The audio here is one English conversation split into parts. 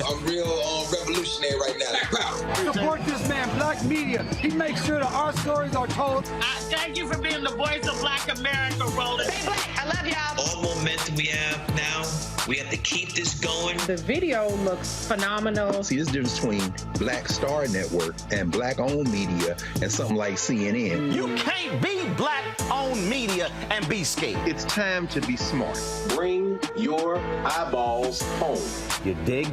I'm real revolutionary right now. Black power. Support this man, Black media. He makes sure that our stories are told. Thank you for being the voice of Black America, Roland. Stay black. I love y'all. All momentum we have now, we have to keep this going. The video looks phenomenal. See, this difference between Black Star Network and Black-owned media and something like CNN. You can't be Black-owned media and be scared. It's time to be smart. Bring your eyeballs home. You dig?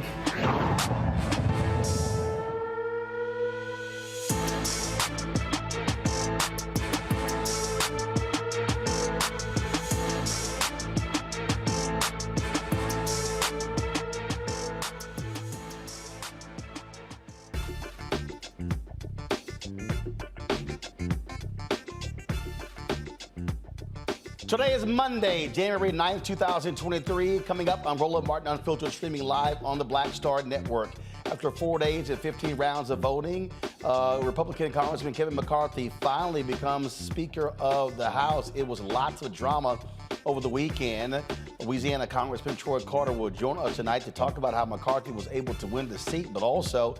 Today is Monday, January 9th, 2023. Coming up, I'm Roland Martin Unfiltered, streaming live on the Black Star Network. After 4 days and 15 rounds of voting, Republican Congressman Kevin McCarthy finally becomes Speaker of the House. It was lots of drama over the weekend. Louisiana Congressman Troy Carter will join us tonight to talk about how McCarthy was able to win the seat, but also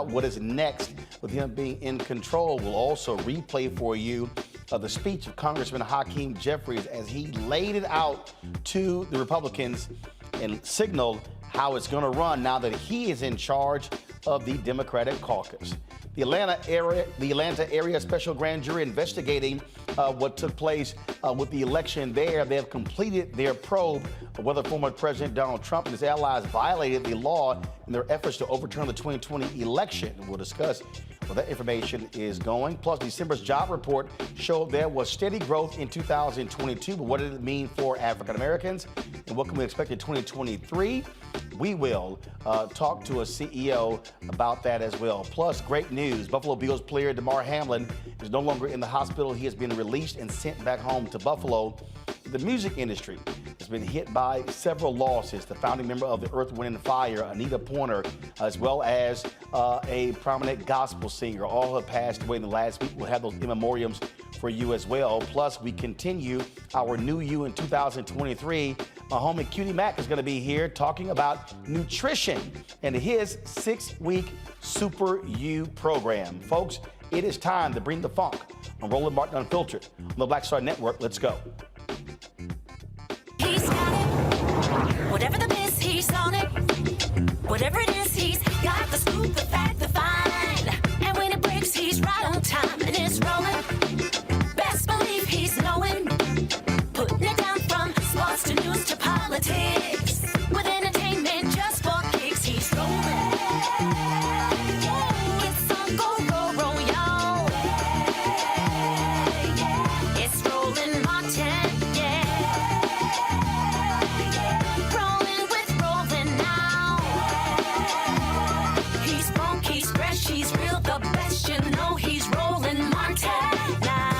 what is next with him being in control. We'll also replay for you the speech of Congressman Hakeem Jeffries as he laid it out to the Republicans and signaled how it's going to run now that he is in charge of the Democratic caucus. The Atlanta area special grand jury investigating what took place with the election there. They have completed their probe of whether former President Donald Trump and his allies violated the law in their efforts to overturn the 2020 election. We'll discuss where that information is going. Plus, December's job report showed there was steady growth in 2022, but what did it mean for African Americans? And what can we expect in 2023? We will talk to a CEO about that as well. Plus, great news. Buffalo Bills player Damar Hamlin is no longer in the hospital. He has been released and sent back home to Buffalo. The music industry has been hit by several losses. The founding member of the Earth, Wind & Fire, Anita Pointer, as well as a prominent gospel singer, all have passed away in the last week. We'll have those in memoriams for you as well. Plus, we continue our New You in 2023. My homie Cutie Mac is going to be here talking about nutrition and his 6-week Super You program. Folks, it is time to bring the funk on Roland Martin Unfiltered on the Black Star Network. Let's go. He's got it. Whatever the biz, he's on it. Whatever it is, he's got the scoop, the fact, the find. And when it breaks, he's right on time and it's rolling. Best believe he's knowing. Putting it down from sports to news to politics. With entertainment just for kicks, he's rolling. It's on go, y'all. It's Roland Martin, Rolling with Roland now. He's funk, he's fresh, he's real, the best, you know he's Roland Martin now.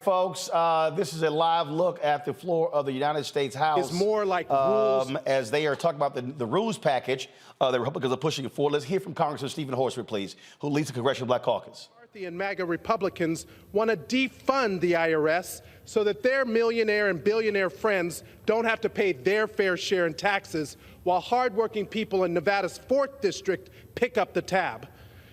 Folks, this is a live look at the floor of the United States House. It's more like rules. As they are talking about the rules package, the Republicans are pushing it forward. Let's hear from Congressman Stephen Horsford, please, who leads the Congressional Black Caucus. McCarthy and MAGA Republicans want to defund the IRS so that their millionaire and billionaire friends don't have to pay their fair share in taxes, while hardworking people in Nevada's 4th District pick up the tab.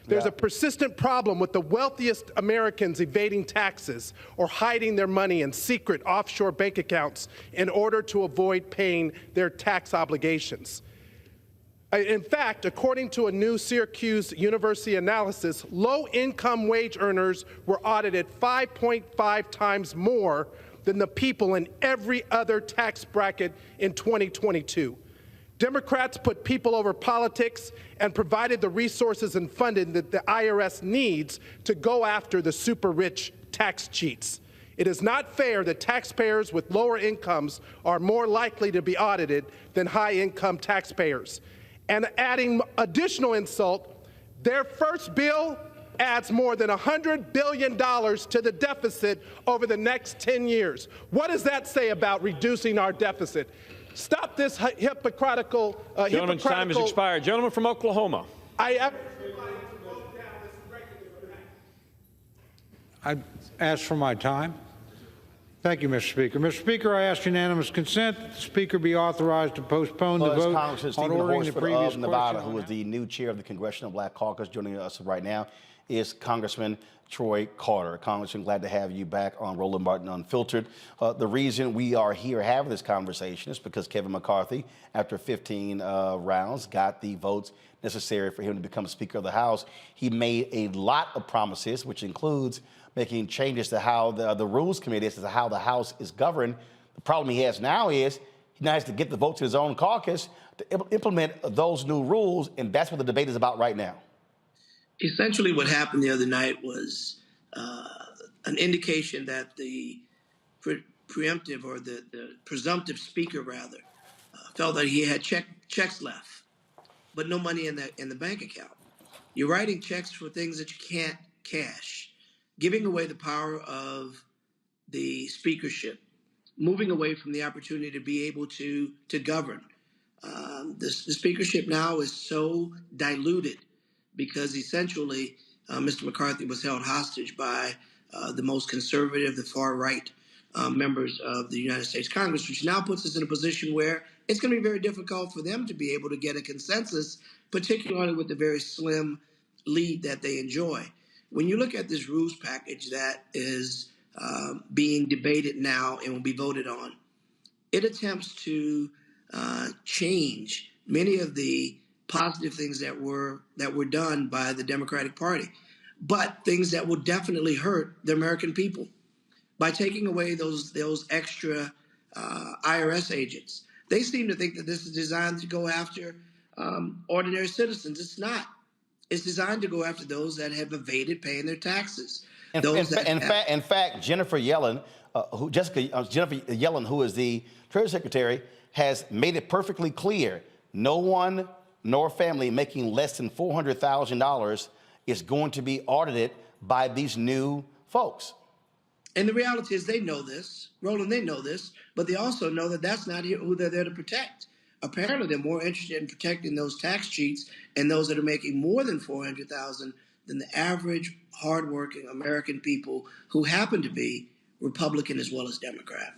There's a persistent problem with the wealthiest Americans evading taxes or hiding their money in secret offshore bank accounts in order to avoid paying their tax obligations. In fact, according to a new Syracuse University analysis, low-income wage earners were audited 5.5 times more than the people in every other tax bracket in 2022. Democrats put people over politics and provided the resources and funding that the IRS needs to go after the super rich tax cheats. It is not fair that taxpayers with lower incomes are more likely to be audited than high-income taxpayers. And adding additional insult, their first bill adds more than $100 billion to the deficit over the next 10 years. What does that say about reducing our deficit? Stop this hypocritical. Gentleman's time has expired. Gentleman from Oklahoma. I ask everybody to vote down this I ask for my time. Thank you, Mr. Speaker. Mr. Speaker, I ask unanimous consent that the Speaker be authorized to postpone the vote on ordering the previous Nevada, question. who is the new chair of the Congressional Black Caucus. Joining us right now is Congressman Troy Carter. Congressman, glad to have you back on Roland Martin Unfiltered. The reason we are here having this conversation is because Kevin McCarthy, after 15 rounds, got the votes necessary for him to become Speaker of the House. He made a lot of promises, which includes making changes to how the Rules Committee is, to how the House is governed. The problem he has now is he now has to get the votes to his own caucus to implement those new rules, and that's what the debate is about right now. Essentially what happened the other night was an indication that the preemptive or the presumptive speaker, rather, felt that he had checks left, but no money in the bank account. You're writing checks for things that you can't cash, giving away the power of the speakership, moving away from the opportunity to be able to govern. The speakership now is so diluted because essentially Mr. McCarthy was held hostage by the most conservative, the far right members of the United States Congress, which now puts us in a position where it's going to be very difficult for them to be able to get a consensus, particularly with the very slim lead that they enjoy. When you look at this rules package that is being debated now and will be voted on, it attempts to change many of the positive things that were done by the Democratic Party, but things that will definitely hurt the American people by taking away those extra IRS agents. They seem to think that this is designed to go after ordinary citizens. It's not. It's designed to go after those that have evaded paying their taxes. In fact, Jennifer Yellen, Jennifer Yellen, who is the Treasury Secretary, has made it perfectly clear: no one nor family making less than $400,000 is going to be audited by these new folks. And the reality is they know this. Roland, they know this, but they also know that that's not who they're there to protect. Apparently, they're more interested in protecting those tax cheats and those that are making more than $400,000 than the average, hardworking American people who happen to be Republican as well as Democrat.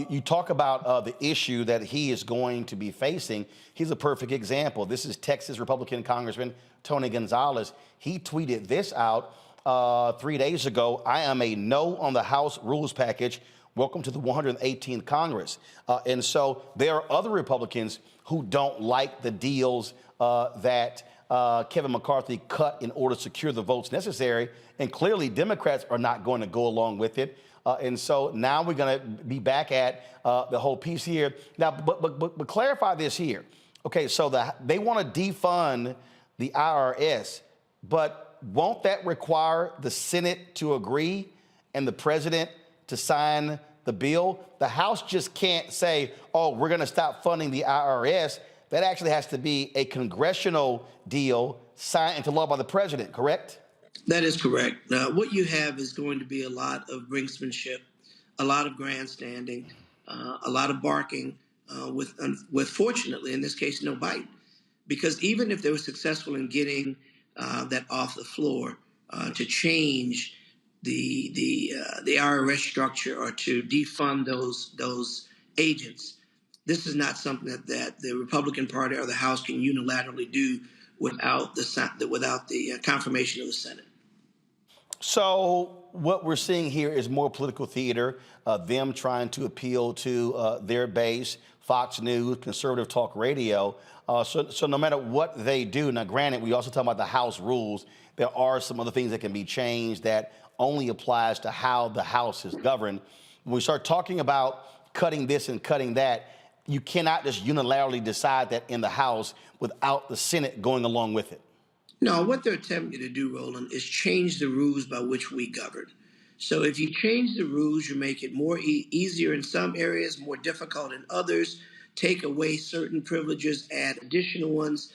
You talk about the issue that he is going to be facing. He's a perfect example. This is Texas Republican Congressman Tony Gonzalez. He tweeted this out 3 days ago: "I am a no on the House rules package. Welcome to the 118th Congress." And so there are other Republicans who don't like the deals that Kevin McCarthy cut in order to secure the votes necessary. And clearly Democrats are not going to go along with it. And so now we're going to be back at the whole piece here. Now, but clarify this here. Okay, so they want to defund the IRS, but won't that require the Senate to agree and the president to sign the bill? The House just can't say, oh, we're going to stop funding the IRS. That actually has to be a congressional deal signed into law by the president, correct? That is correct. Now, what you have is going to be a lot of brinksmanship, a lot of grandstanding, a lot of barking, with fortunately, in this case, no bite. Because even if they were successful in getting that off the floor to change the IRS structure or to defund those agents, this is not something that the Republican Party or the House can unilaterally do without the confirmation of the Senate. So what we're seeing here is more political theater, them trying to appeal to their base, Fox News, conservative talk radio. So no matter what they do, now granted, we also talk about the House rules. There are some other things that can be changed that only applies to how the House is governed. When we start talking about cutting this and cutting that, you cannot just unilaterally decide that in the House without the Senate going along with it. No, what they're attempting to do, Roland, is change the rules by which we govern. So if you change the rules, you make it more easier in some areas, more difficult in others, take away certain privileges, add additional ones.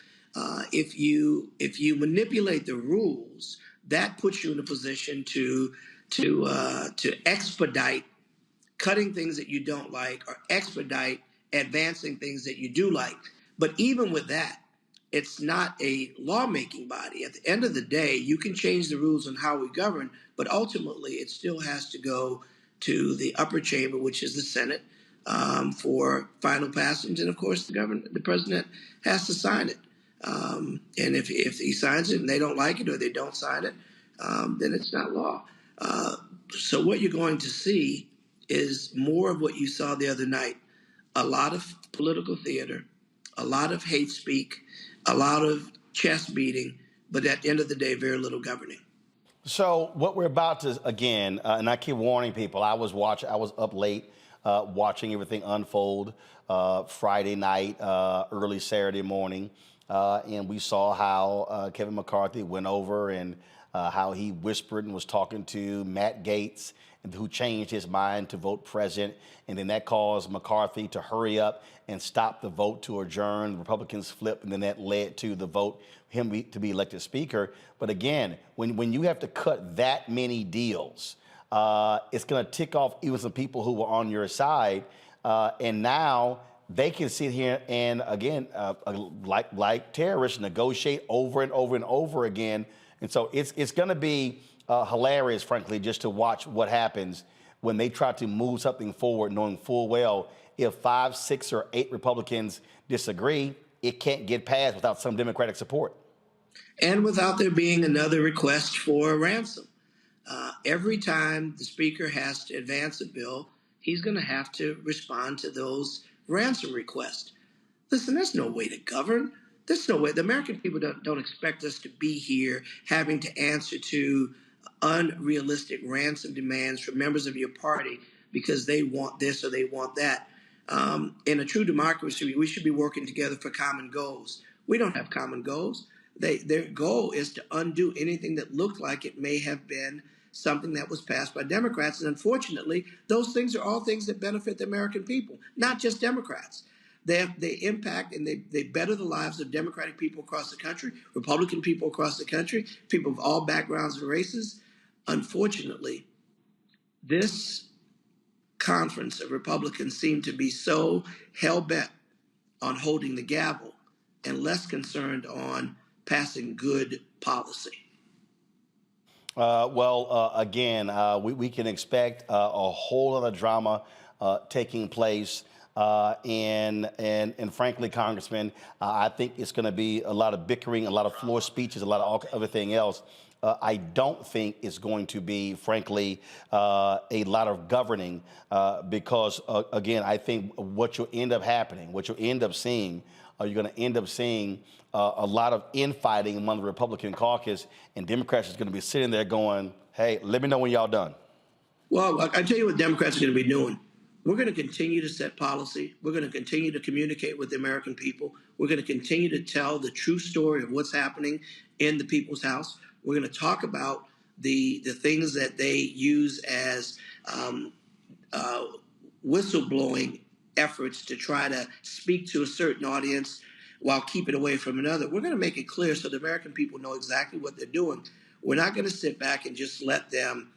If you manipulate the rules, that puts you in a position to expedite cutting things that you don't like or expedite advancing things that you do like. But even with that, it's not a lawmaking body. At the end of the day, you can change the rules on how we govern, but ultimately it still has to go to the upper chamber, which is the Senate, for final passage. And of course, the president has to sign it. And if he signs it and they don't like it or they don't sign it, then it's not law. So what you're going to see is more of what you saw the other night. A lot of political theater, a lot of hate speak, a lot of chest beating, but at the end of the day, very little governing. So what we're about to, again, and I keep warning people, I was up late watching everything unfold Friday night, early Saturday morning, and we saw how Kevin McCarthy went over and how he whispered and was talking to Matt Gaetz, who changed his mind to vote present, and then that caused McCarthy to hurry up and stop the vote to adjourn. The Republicans flipped, and then that led to the vote, to be elected speaker. But again, when you have to cut that many deals, it's going to tick off even some people who were on your side, and now they can sit here and, again, like terrorists, negotiate over and over and over again. And so it's going to be hilarious, frankly, just to watch what happens when they try to move something forward, knowing full well if 5, 6, or 8 Republicans disagree, it can't get passed without some Democratic support. And without there being another request for a ransom. Every time the speaker has to advance a bill, he's going to have to respond to those ransom requests. Listen, there's no way to govern. There's no way. The American people don't expect us to be here having to answer to unrealistic ransom demands from members of your party because they want this or they want that. In a true democracy, we should be working together for common goals. We don't have common goals. Their goal is to undo anything that looked like it may have been something that was passed by Democrats. And unfortunately, those things are all things that benefit the American people, not just Democrats. They impact and they better the lives of Democratic people across the country, Republican people across the country, people of all backgrounds and races. Unfortunately, this conference of Republicans seem to be so hell-bent on holding the gavel and less concerned on passing good policy. Again, we can expect a whole lot of drama taking place. And frankly, Congressman, I think it's going to be a lot of bickering, a lot of floor speeches, a lot of everything else. I don't think it's going to be, frankly, a lot of governing because, again, I think what you'll end up seeing, you're going to end up seeing a lot of infighting among the Republican caucus, and Democrats is going to be sitting there going, hey, let me know when y'all done. Well, I tell you what Democrats are going to be doing. We're going to continue to set policy. We're going to continue to communicate with the American people. We're going to continue to tell the true story of what's happening in the people's house. We're going to talk about the things that they use as whistleblowing efforts to try to speak to a certain audience while keeping away from another. We're going to make it clear so the American people know exactly what they're doing. We're not going to sit back and just let them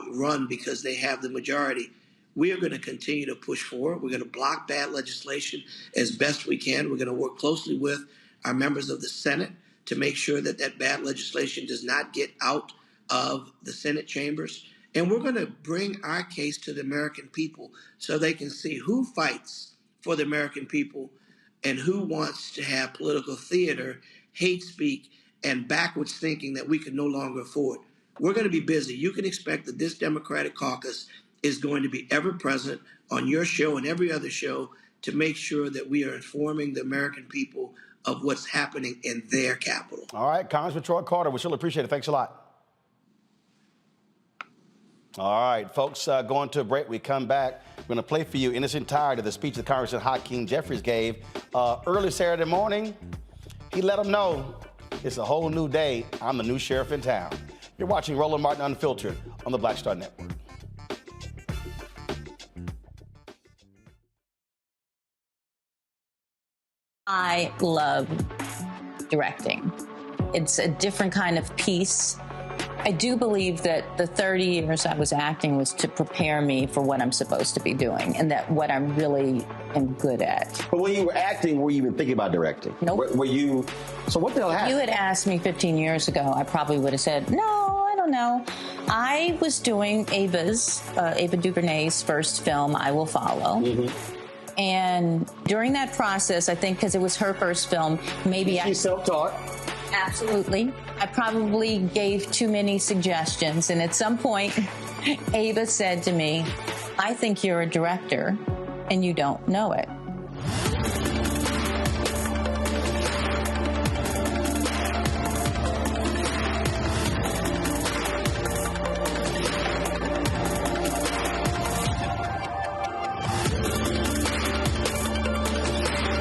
run because they have the majority. We are going to continue to push forward. We're going to block bad legislation as best we can. We're going to work closely with our members of the Senate to make sure that that bad legislation does not get out of the Senate chambers. And we're going to bring our case to the American people so they can see who fights for the American people and who wants to have political theater, hate speak, and backwards thinking that we can no longer afford. We're going to be busy. You can expect that this Democratic caucus is going to be ever present on your show and every other show to make sure that we are informing the American people of what's happening in their capital. All right, Congressman Troy Carter, we surely appreciate it. Thanks a lot. All right, folks, going to a break. We come back. We're going to play for you in its entirety the speech that Congressman Hakeem Jeffries gave early Saturday morning. He let them know it's a whole new day. I'm the new sheriff in town. You're watching Roland Martin Unfiltered on the Black Star Network. I love directing. It's a different kind of piece. I do believe that the 30 years I was acting was to prepare me for what I'm supposed to be doing, and that what I'm really am good at. But when you were acting, were you even thinking about directing? Nope. Were you? So what the hell happened? If you had asked me 15 years ago, I probably would have said, no, I don't know. I was doing Ava DuVernay's first film, I Will Follow. Mm-hmm. And during that process, I think because it was her first film, maybe She's self-taught. Absolutely. I probably gave too many suggestions. And at some point, Ava said to me, I think you're a director and you don't know it.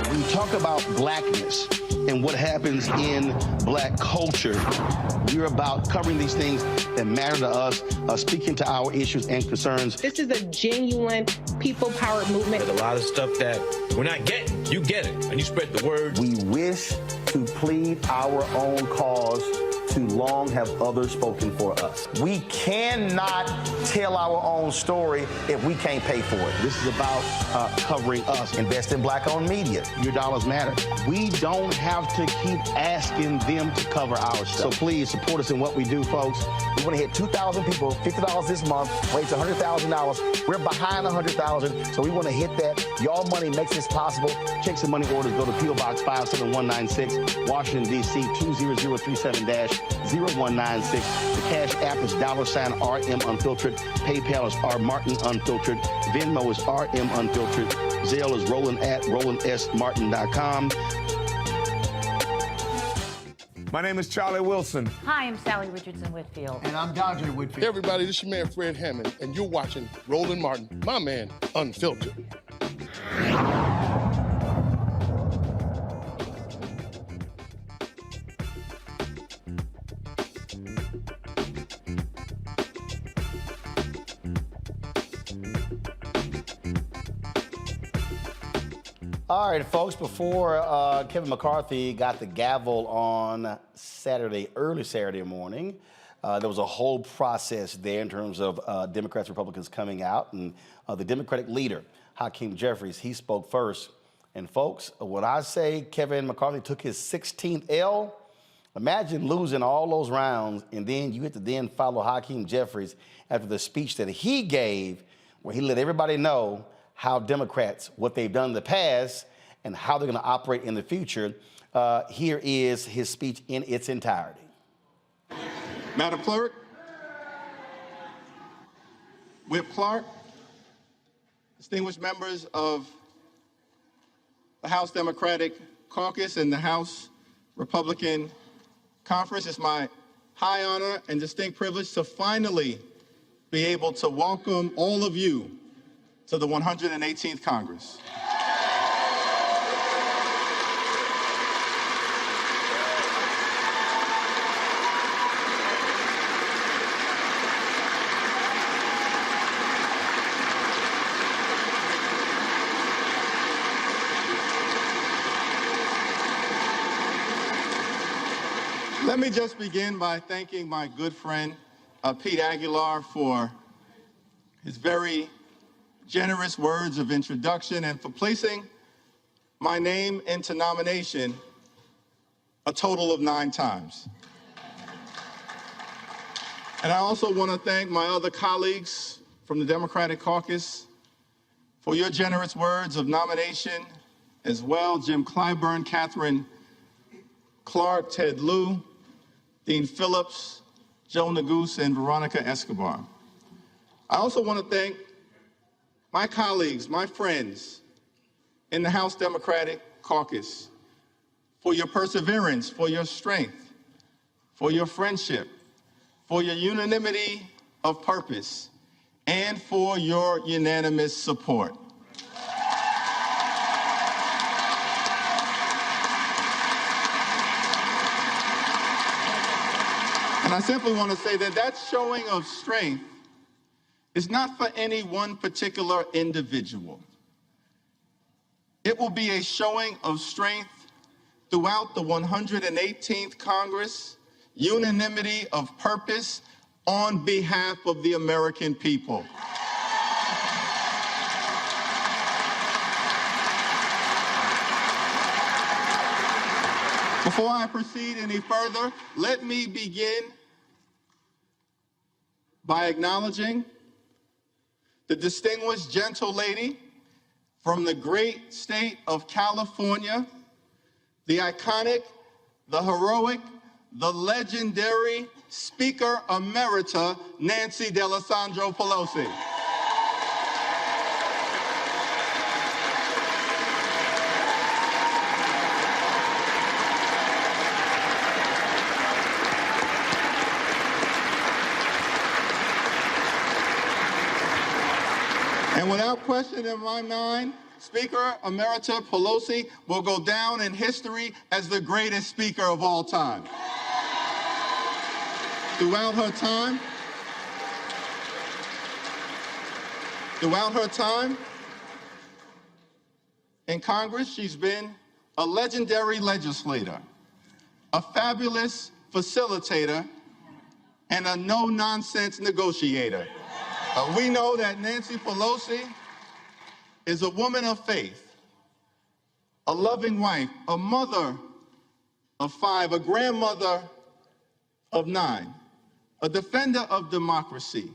When you talk about blackness and what happens in black culture, we're about covering these things that matter to us, speaking to our issues and concerns. This is a genuine people-powered movement. There's a lot of stuff that we're not getting. You get it, and you spread the word. We wish to plead our own cause. Too long have others spoken for us. We cannot tell our own story if we can't pay for it. This is about covering us. Invest in black-owned media. Your dollars matter. We don't have to keep asking them to cover our stuff. So please support us in what we do, folks. We want to hit 2,000 people, $50 this month, raise $100,000. We're behind 100,000, so we want to hit that. Y'all money makes this possible. Checks and money orders go to P.O. Box 57196, Washington, D.C. 20037-0196. The Cash App is $RM Unfiltered. PayPal is R Martin Unfiltered. Venmo is RM Unfiltered. Zelle is Roland at RolandSMartin.com. My name is Charlie Wilson. Hi, I'm Sally Richardson Whitfield. And I'm Dodger Whitfield. Hey everybody, this is your man Fred Hammond, and you're watching Roland Martin, my man, Unfiltered. All right, folks, before Kevin McCarthy got the gavel on Saturday, early Saturday morning, there was a whole process there in terms of Democrats, Republicans coming out, and the Democratic leader, Hakeem Jeffries, he spoke first. And folks, when I say Kevin McCarthy took his 16th L, imagine losing all those rounds, and then you get to then follow Hakeem Jeffries after the speech that he gave, where he let everybody know how Democrats, what they've done in the past, and how they're going to operate in the future. Here is his speech in its entirety. Madam Clerk, Whip Clark, distinguished members of the House Democratic Caucus and the House Republican Conference, it's my high honor and distinct privilege to finally be able to welcome all of you to the 118th Congress. Let me just begin by thanking my good friend, Pete Aguilar, for his very generous words of introduction and for placing my name into nomination a total of 9 times. And I also want to thank my other colleagues from the Democratic Caucus for your generous words of nomination as well. Jim Clyburn, Catherine Clark, Ted Lieu, Dean Phillips, Joe Neguse, and Veronica Escobar. I also want to thank my colleagues, my friends in the House Democratic Caucus for your perseverance, for your strength, for your friendship, for your unanimity of purpose, and for your unanimous support. And I simply want to say that that showing of strength is not for any one particular individual. It will be a showing of strength throughout the 118th Congress, unanimity of purpose on behalf of the American people. Before I proceed any further, let me begin by acknowledging the distinguished gentle lady from the great state of California, the iconic, the heroic, the legendary Speaker Emerita, Nancy D'Alessandro Pelosi. And without question in my mind, Speaker Emerita Pelosi will go down in history as the greatest speaker of all time. Throughout her time in Congress, she's been a legendary legislator, a fabulous facilitator, and a no-nonsense negotiator. We know that Nancy Pelosi is a woman of faith, a loving wife, a mother of 5, a grandmother of 9, a defender of democracy,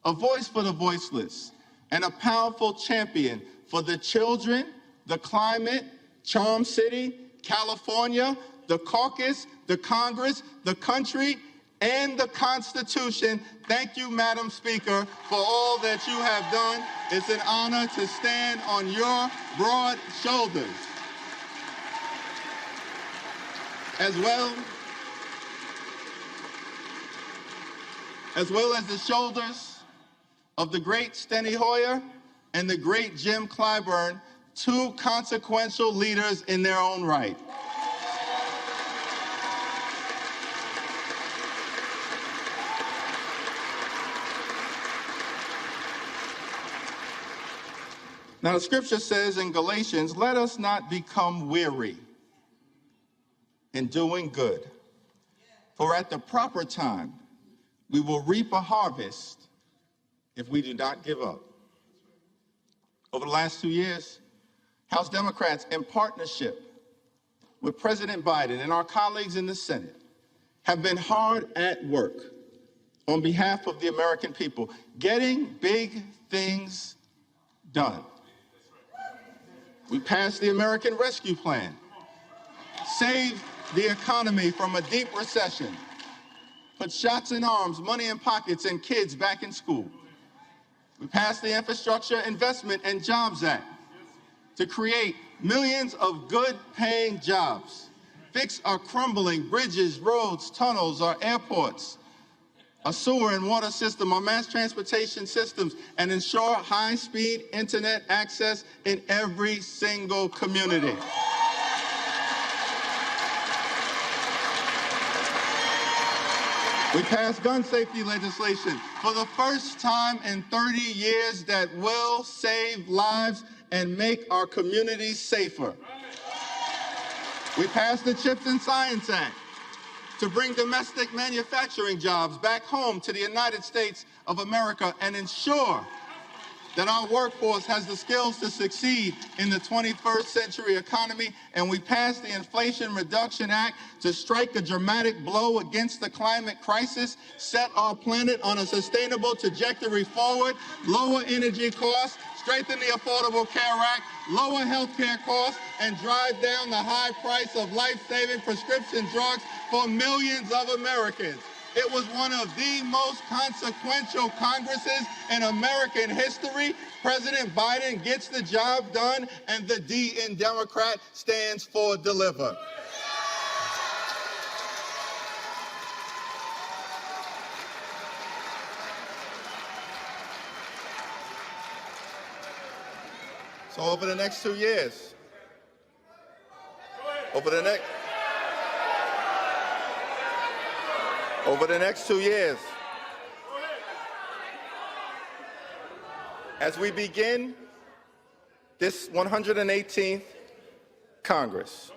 a voice for the voiceless, and a powerful champion for the children, the climate, Charm City, California, the caucus, the Congress, the country, and the Constitution. Thank you, Madam Speaker, for all that you have done. It's an honor to stand on your broad shoulders, as well as the shoulders of the great Steny Hoyer and the great Jim Clyburn, 2 consequential leaders in their own right. Now, the scripture says in Galatians, let us not become weary in doing good, for at the proper time we will reap a harvest if we do not give up. Over the last 2 years, House Democrats, in partnership with President Biden and our colleagues in the Senate, have been hard at work on behalf of the American people, getting big things done. We passed the American Rescue Plan, saved the economy from a deep recession, put shots in arms, money in pockets, and kids back in school. We passed the Infrastructure Investment and Jobs Act to create millions of good-paying jobs, fix our crumbling bridges, roads, tunnels, our airports, a sewer and water system, our mass transportation systems, and ensure high-speed internet access in every single community. We passed gun safety legislation for the first time in 30 years that will save lives and make our communities safer. We passed the CHIPS and Science Act to bring domestic manufacturing jobs back home to the United States of America and ensure that our workforce has the skills to succeed in the 21st century economy. And we passed the Inflation Reduction Act to strike a dramatic blow against the climate crisis, set our planet on a sustainable trajectory forward, lower energy costs, strengthen the Affordable Care Act, lower health care costs, and drive down the high price of life-saving prescription drugs for millions of Americans. It was one of the most consequential Congresses in American history. President Biden gets the job done, and the D in Democrat stands for deliver. So over the next 2 years, over the next 2 years, as we begin this 118th Congress,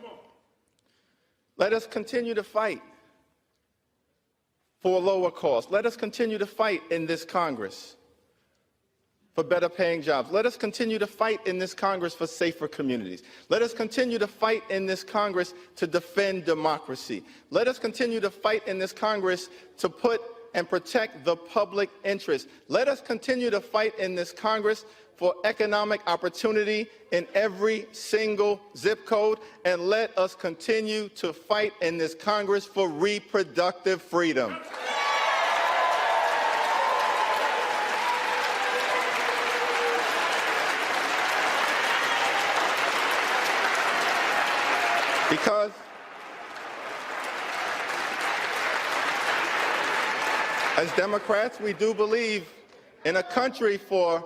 let us continue to fight for lower costs. Let us continue to fight in this Congress for better paying jobs. Let us continue to fight in this Congress for safer communities. Let us continue to fight in this Congress to defend democracy. Let us continue to fight in this Congress to put and protect the public interest. Let us continue to fight in this Congress for economic opportunity in every single zip code, and let us continue to fight in this Congress for reproductive freedom. Because as Democrats, we do believe in a country for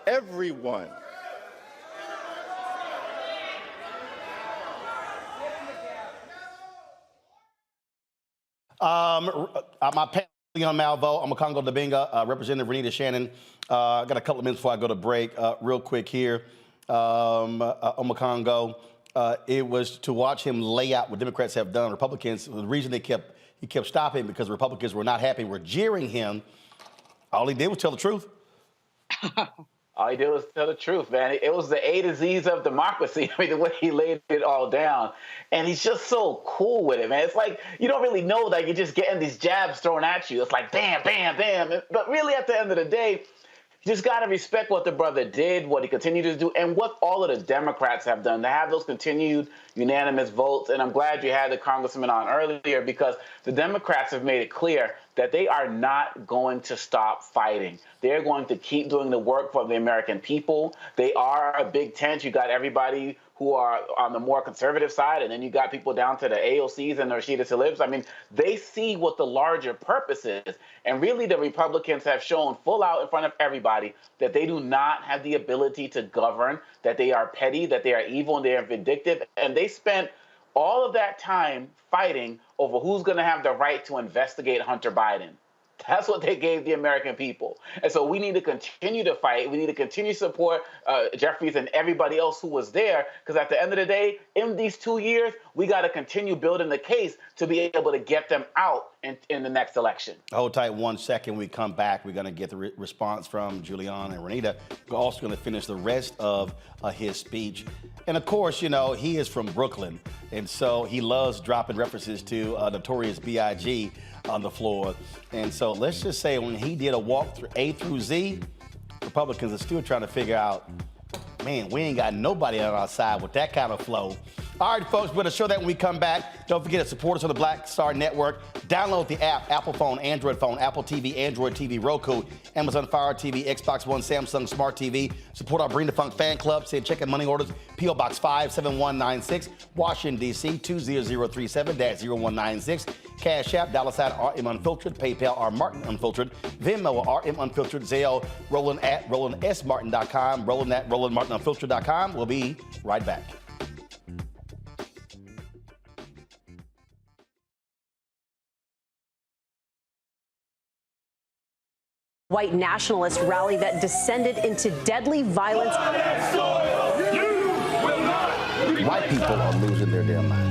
everyone. My panel, Leon Malvo, I'm a Congo Dabinga, Representative Renita Shannon. I got a couple of minutes before I go to break. Real quick here, Omakongo. It was to watch him lay out what Democrats have done. Republicans, the reason he kept stopping because Republicans were not happy, were jeering him. All he did was tell the truth. All he did was tell the truth, man. It was the A to Z's of democracy. I mean, the way he laid it all down. And he's just so cool with it, man. It's like you don't really know that you're just getting these jabs thrown at you. It's like bam, bam, bam. But really, at the end of the day, you just got to respect what the brother did, what he continued to do, and what all of the Democrats have done to have those continued unanimous votes. And I'm glad you had the congressman on earlier because the Democrats have made it clear that they are not going to stop fighting. They're going to keep doing the work for the American people. They are a big tent. You got everybody who are on the more conservative side, and then you got people down to the AOCs and the Rashida Tlaibs. I mean, they see what the larger purpose is. And really, the Republicans have shown full out in front of everybody that they do not have the ability to govern, that they are petty, that they are evil, and they are vindictive. And they spent all of that time fighting over who's going to have the right to investigate Hunter Biden. That's what they gave the American people. And so we need to continue to fight. We need to continue to support Jeffries and everybody else who was there, because at the end of the day, in these 2 years, we got to continue building the case to be able to get them out in the next election. Hold tight 1 second. We come back. We're going to get the response from Julian and Renita. We're also going to finish the rest of his speech. And of course, you know, he is from Brooklyn, and so he loves dropping references to Notorious B.I.G. on the floor. And so let's just say when he did a walk through A through Z, Republicans are still trying to figure out, man, we ain't got nobody on our side with that kind of flow. All right, folks, we're going to show that when we come back. Don't forget to support us on the Black Star Network. Download the app, Apple phone, Android phone, Apple TV, Android TV, Roku, Amazon Fire TV, Xbox One, Samsung Smart TV. Support our Bring the Funk fan club. Send check and money orders, P.O. Box 57196, Washington, D.C., 20037-0196. Cash App, $RM Unfiltered, PayPal, R Martin Unfiltered, Venmo, RM Unfiltered, Zelle, Roland at RolandSMartin.com, Roland at RolandMartinUnfiltered.com. We'll be right back. White nationalist rally that descended into deadly violence. White people are losing their damn minds.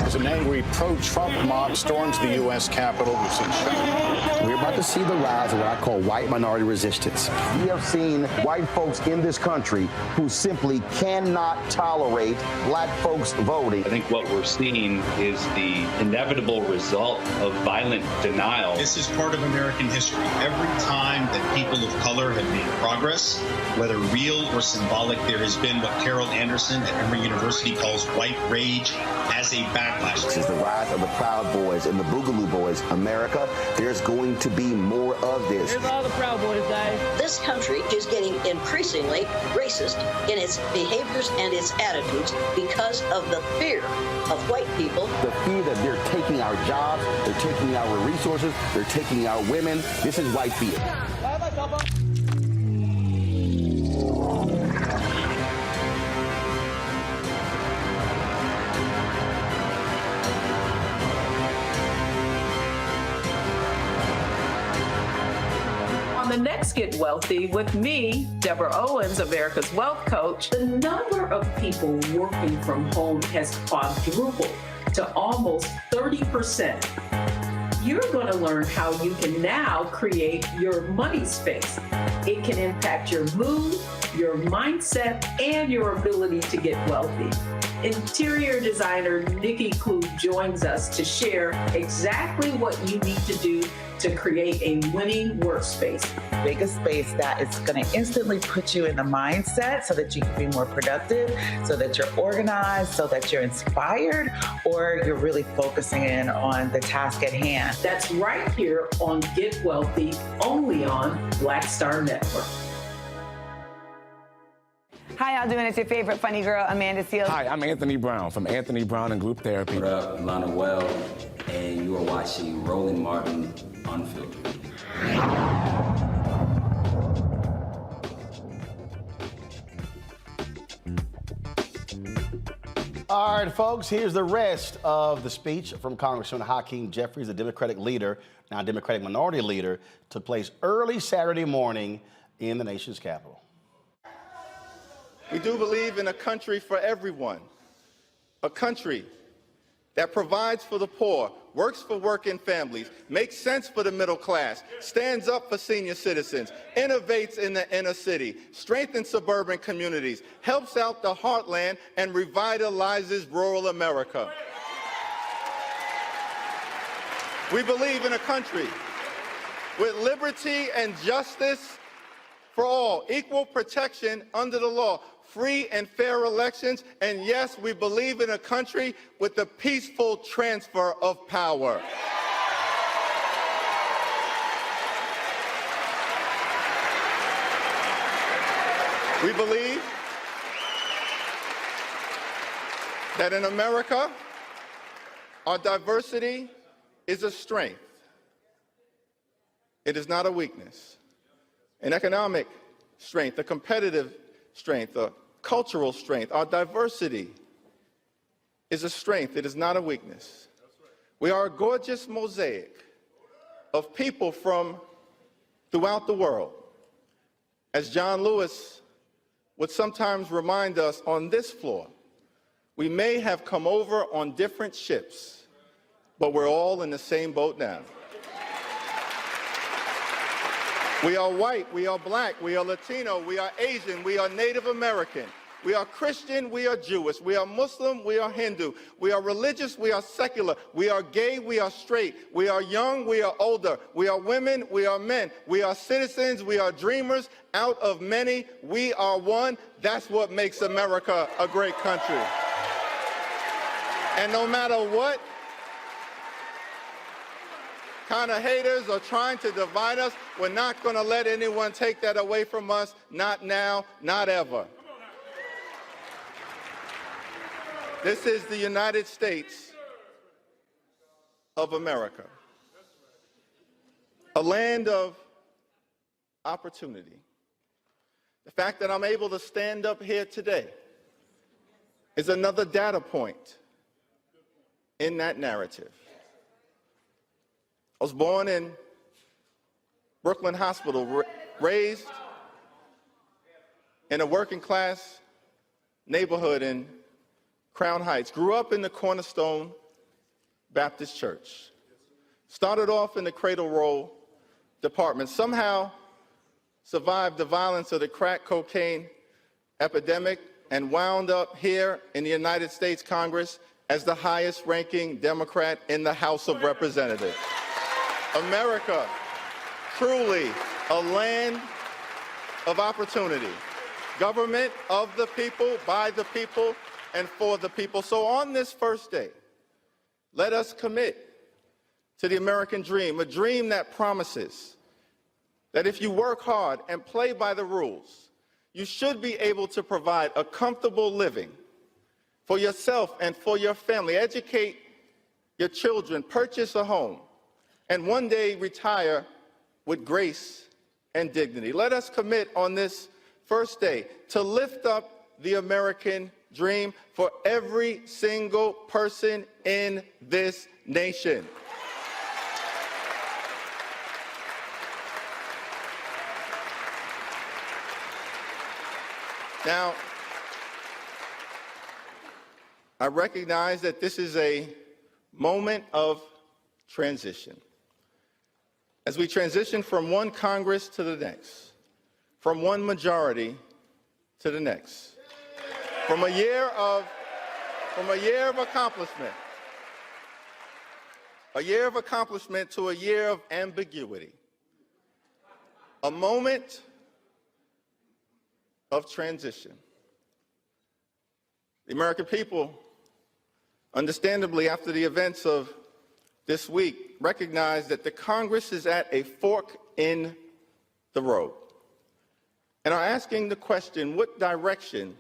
As an angry pro-Trump mob storms the U.S. Capitol, we've seen shooting. We're about to see the rise of what I call white minority resistance. We have seen white folks in this country who simply cannot tolerate black folks voting. I think what we're seeing is the inevitable result of violent denial. This is part of American history. Every time that people of color have made progress, whether real or symbolic, there has been what Carol Anderson at Emory University calls white rage as a backlash. This is the rise of the Proud Boys and the Boogaloo Boys. America, there's going to be more of this. Here's all the Proud Boys, guys. This country is getting increasingly racist in its behaviors and its attitudes because of the fear of white people. The fear that they're taking our jobs, they're taking our resources, they're taking our women. This is white fear. The next Get Wealthy with me, Deborah Owens, America's Wealth Coach. The number of people working from home has quadrupled to almost 30%. you're going to learn how you can now create your money space. It can impact your mood, your mindset, and your ability to get wealthy. Interior designer Nikki Klug joins us to share exactly what you need to do to create a winning workspace. Make a space that is going to instantly put you in the mindset so that you can be more productive, so that you're organized, so that you're inspired, or you're really focusing in on the task at hand. That's right here on Get Wealthy, only on Black Star Network. Hi, y'all doing? It's your favorite funny girl, Amanda Seals. Hi, I'm Anthony Brown from Anthony Brown and Group Therapy. What up, Lana Well, and you are watching Roland Martin Unfiltered. All right, folks, here's the rest of the speech from Congressman Hakeem Jeffries, the Democratic leader, now Democratic minority leader, took place early Saturday morning in the nation's capital. We do believe in a country for everyone, a country that provides for the poor, works for working families, makes sense for the middle class, stands up for senior citizens, innovates in the inner city, strengthens suburban communities, helps out the heartland, and revitalizes rural America. We believe in a country with liberty and justice for all, equal protection under the law, free and fair elections, and yes, we believe in a country with the peaceful transfer of power. We believe that in America, our diversity is a strength. It is not a weakness. An economic strength, a competitive strength, a cultural strength. Our diversity is a strength. It is not a weakness. We are a gorgeous mosaic of people from throughout the world. As John Lewis would sometimes remind us on this floor, we may have come over on different ships, but we're all in the same boat now. We are white, we are black, we are Latino, we are Asian, we are Native American, we are Christian, we are Jewish, we are Muslim, we are Hindu, we are religious, we are secular, we are gay, we are straight, we are young, we are older, we are women, we are men, we are citizens, we are dreamers. Out of many, we are one. That's what makes America a great country. And no matter what kind of haters are trying to divide us, we're not going to let anyone take that away from us. Not now, not ever. This is the United States of America, a land of opportunity. The fact that I'm able to stand up here today is another data point in that narrative. I was born in Brooklyn Hospital, raised in a working class neighborhood in Crown Heights, grew up in the Cornerstone Baptist Church, started off in the cradle roll department, somehow survived the violence of the crack cocaine epidemic, and wound up here in the United States Congress as the highest ranking Democrat in the House of Representatives. America, truly a land of opportunity. Government of the people, by the people, and for the people. So on this first day, let us commit to the American dream, a dream that promises that if you work hard and play by the rules, you should be able to provide a comfortable living for yourself and for your family, educate your children, purchase a home, and one day retire with grace and dignity. Let us commit on this first day to lift up the American dream for every single person in this nation. Now, I recognize that this is a moment of transition. as we transition from one Congress to the next, from one majority to the next, from a year of accomplishment, to a year of ambiguity, a moment of transition. The American people, understandably, after the events of this week, recognize that the Congress is at a fork in the road and are asking the question, what direction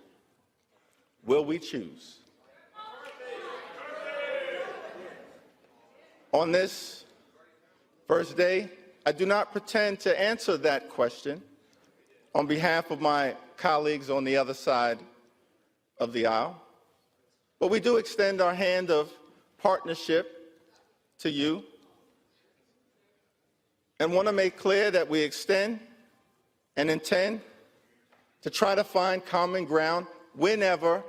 will we choose? On this first day, I do not pretend to answer that question on behalf of my colleagues on the other side of the aisle, but we do extend our hand of partnership to you and want to make clear that we extend and intend to try to find common ground whenever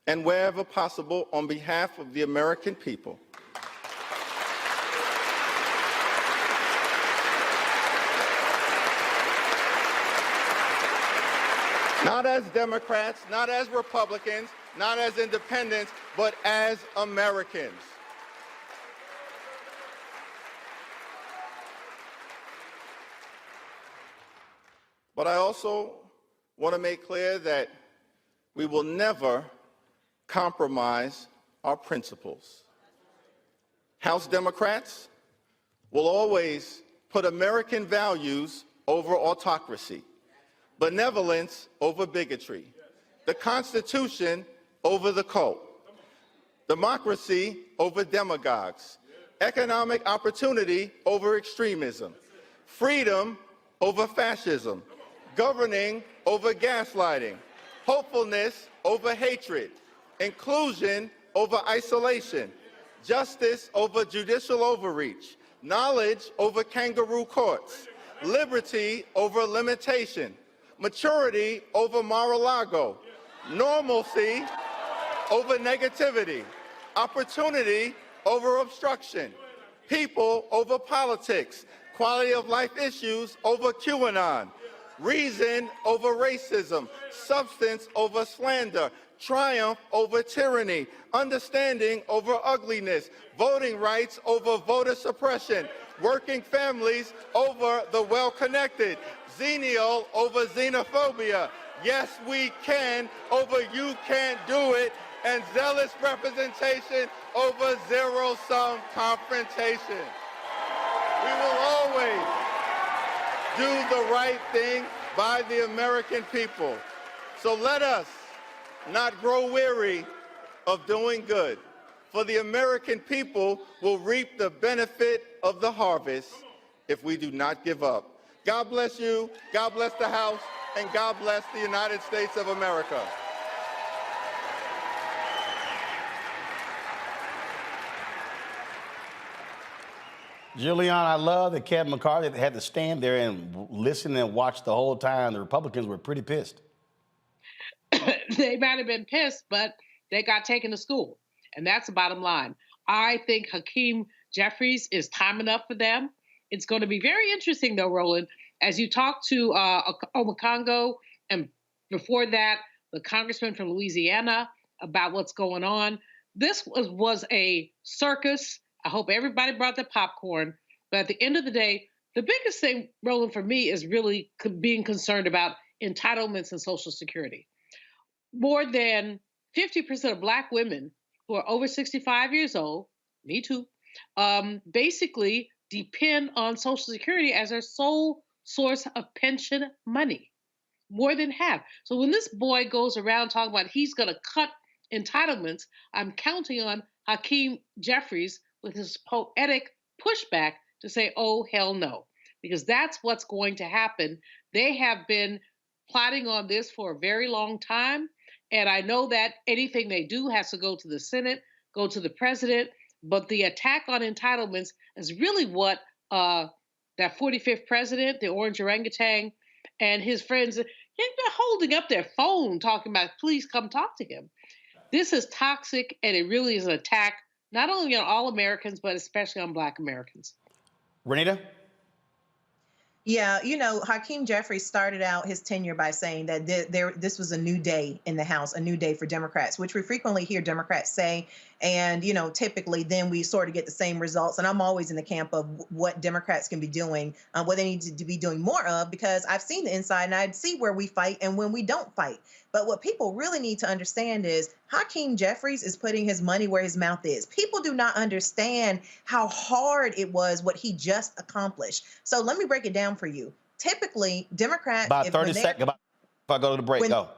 and wherever possible on behalf of the American people. Not as Democrats, not as Republicans, not as independents, but as Americans. But I also want to make clear that we will never compromise our principles. House Democrats will always put American values over autocracy, benevolence over bigotry, the Constitution over the cult, democracy over demagogues, economic opportunity over extremism, freedom over fascism, governing over gaslighting, hopefulness over hatred, inclusion over isolation, justice over judicial overreach, knowledge over kangaroo courts, liberty over limitation, maturity over Mar-a-Lago, normalcy over negativity, opportunity over obstruction, people over politics, quality of life issues over QAnon, reason over racism, substance over slander, triumph over tyranny, understanding over ugliness, voting rights over voter suppression, working families over the well-connected, xenial over xenophobia, yes we can over you can't do it, and zealous representation over zero-sum confrontation. We will always do the right thing by the American people. So let us not grow weary of doing good, for the American people will reap the benefit of the harvest if we do not give up. God bless you, God bless the House, and God bless the United States of America. Julianne, I love that Kevin McCarthy had to stand there and listen and watch the whole time. The Republicans were pretty pissed. They might have been pissed, but they got taken to school. And that's the bottom line. I think Hakeem Jeffries is time enough for them. It's going to be very interesting, though, Roland, as you talk to Obakongo and before that, the congressman from Louisiana about what's going on. This was a circus. I hope everybody brought their popcorn. But at the end of the day, the biggest thing, Roland, for me is really being concerned about entitlements and Social Security. More than 50% of Black women who are over 65 years old, me too, basically depend on Social Security as their sole source of pension money. More than half. So when this boy goes around talking about he's going to cut entitlements, I'm counting on Hakeem Jeffries with his poetic pushback to say, oh, hell no, because that's what's going to happen. They have been plotting on this for a very long time. And I know that anything they do has to go to the Senate, go to the president. But the attack on entitlements is really what that 45th president, the orange orangutan, and his friends, they're holding up their phone talking about, please come talk to him. This is toxic, and it really is an attack not only on all Americans, but especially on Black Americans. Renita? Yeah, you know, Hakeem Jeffries started out his tenure by saying that this was a new day in the House, a new day for Democrats, which we frequently hear Democrats say. And, you know, typically then we sort of get the same results. And I'm always in the camp of what Democrats can be doing, what they need to be doing more of, because I've seen the inside and I see where we fight and when we don't fight. But what people really need to understand is Hakeem Jeffries is putting his money where his mouth is. People do not understand how hard it was what he just accomplished. So let me break it down for you. Typically, Democrats— About 30 seconds. If I go to the break, go.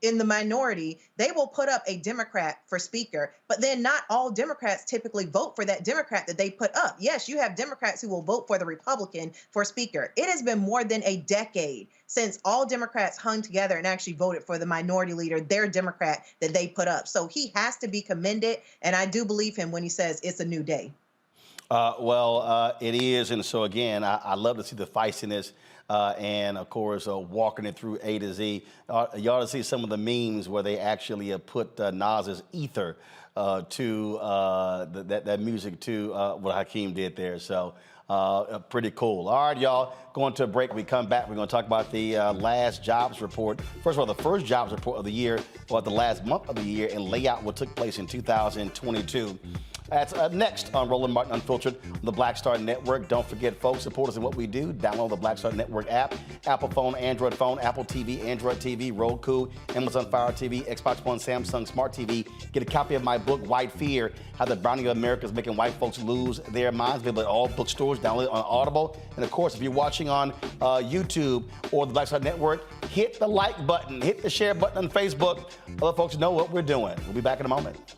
In the minority, they will put up a Democrat for speaker, but then not all Democrats typically vote for that Democrat that they put up. Yes, you have Democrats who will vote for the Republican for speaker. It has been more than a decade since all Democrats hung together and actually voted for the minority leader, their Democrat that they put up. So he has to be commended, and I do believe him when he says it's a new day. It is, and so again, I love to see the feistiness and, of course, walking it through A to Z. You ought to see some of the memes where they actually put Nas's Ether to that music to what Hakeem did there. So pretty cool. All right, y'all, going to a break. When we come back, we're going to talk about the last jobs report. First of all, the first jobs report of the year, or the last month of the year, and lay out what took place in 2022. That's next on Roland Martin Unfiltered on the Black Star Network. Don't forget, folks, support us in what we do. Download the Black Star Network app, Apple phone, Android phone, Apple TV, Android TV, Roku, Amazon Fire TV, Xbox One, Samsung Smart TV. Get a copy of my book, White Fear, How the Browning of America is Making White Folks Lose Their Minds. Available at all bookstores. Download it on Audible. And, of course, if you're watching on YouTube or the Black Star Network, hit the like button, hit the share button on Facebook. Other folks know what we're doing. We'll be back in a moment.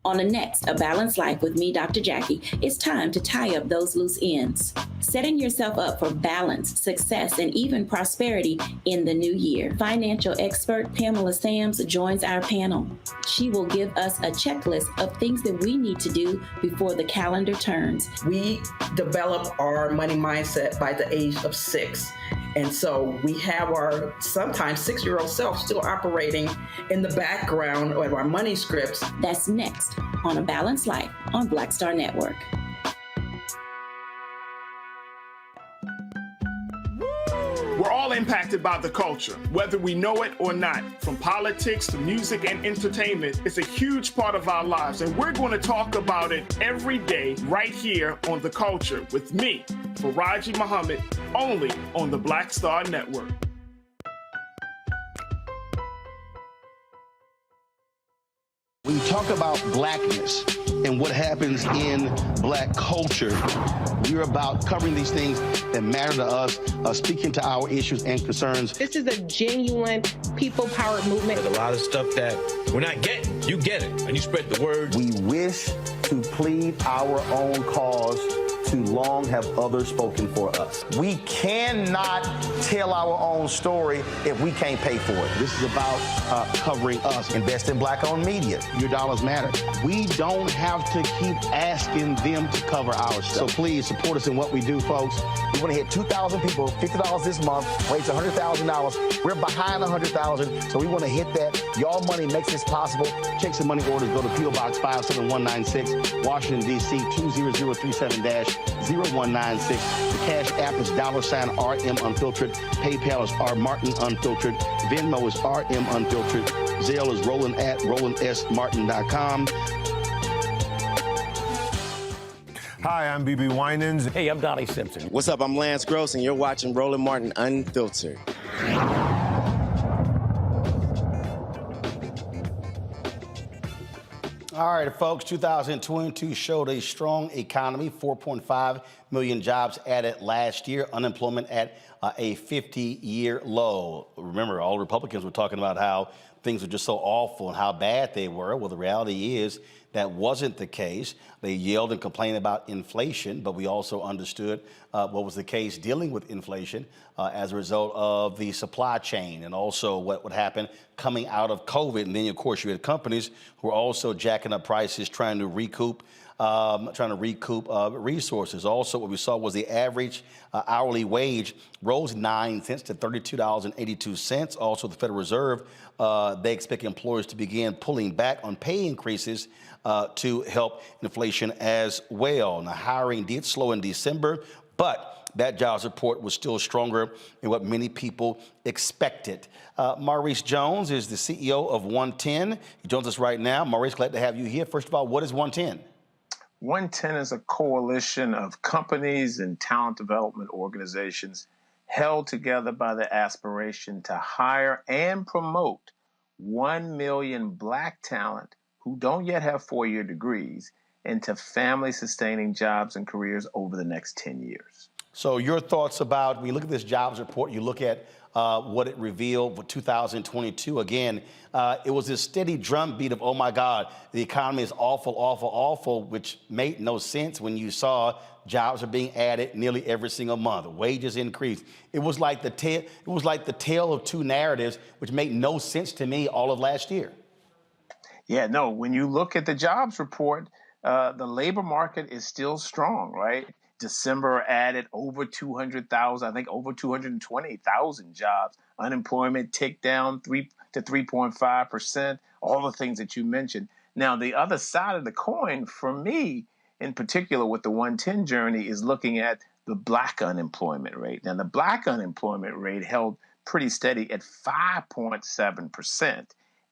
On the next A Balanced Life with me, Dr. Jackie, it's time to tie up those loose ends. Setting yourself up for balance, success, and even prosperity in the new year. Financial expert Pamela Sams joins our panel. She will give us a checklist of things that we need to do before the calendar turns. We develop our money mindset by the age of 6. And so we have our sometimes 6-year-old self still operating in the background of our money scripts. That's next on A Balanced Life on Black Star Network. We're all impacted by the culture, whether we know it or not. From politics to music and entertainment, it's a huge part of our lives, and we're going to talk about it every day right here on The Culture with me, Faraji Muhammad, only on the Black Star Network. When you talk about blackness and what happens in black culture, we're about covering these things that matter to us, speaking to our issues and concerns. This is a genuine people-powered movement. There's a lot of stuff that we're not getting. You get it, and you spread the word. We wish to plead our own cause. Too long have others spoken for us. We cannot tell our own story if we can't pay for it. This is about covering us. Invest in black-owned media. Your dollars matter. We don't have to keep asking them to cover our stuff. So please support us in what we do, folks. We want to hit 2,000 people, $50 this month, raise $100,000. We're behind 100,000, so we want to hit that. Y'all money makes this possible. Check some money orders. Go to P.O. Box 57196, Washington, D.C. 20037-0196. The Cash App is $RM Unfiltered. PayPal is R Martin Unfiltered. Venmo is RM Unfiltered. Zelle is Roland at RolandSMartin.com. Hi, I'm BB Winans. Hey, I'm Donnie Simpson. What's up? I'm Lance Gross, and you're watching Roland Martin Unfiltered. All right, folks, 2022 showed a strong economy, 4.5 million jobs added last year, unemployment at a 50-year low. Remember, all Republicans were talking about how things were just so awful and how bad they were. Well, the reality is that wasn't the case. They yelled and complained about inflation, but we also understood what was the case dealing with inflation as a result of the supply chain and also what would happen coming out of COVID. And then, of course, you had companies who were also jacking up prices, trying to recoup trying to recoup resources. Also, what we saw was the average hourly wage rose 9 cents to $32.82. Also, the Federal Reserve, they expect employers to begin pulling back on pay increases to help inflation as well. Now, hiring did slow in December, but that jobs report was still stronger than what many people expected. Maurice Jones is the CEO of 110. He joins us right now. Maurice, glad to have you here. First of all, what is 110? 110 is a coalition of companies and talent development organizations held together by the aspiration to hire and promote 1 million Black talent who don't yet have 4-year degrees into family-sustaining jobs and careers over the next 10 years. So your thoughts about, when you look at this jobs report, you look at what it revealed for 2022. Again, it was this steady drumbeat of, oh my God, the economy is awful, awful, awful, which made no sense when you saw jobs are being added nearly every single month. Wages increased. It was like the tale of two narratives, which made no sense to me all of last year. Yeah, no, when you look at the jobs report, the labor market is still strong, right? December added over 200,000, I think over 220,000 jobs. Unemployment ticked down 3.5%, all the things that you mentioned. Now, the other side of the coin, for me, in particular with the 110 journey, is looking at the Black unemployment rate. Now, the Black unemployment rate held pretty steady at 5.7%.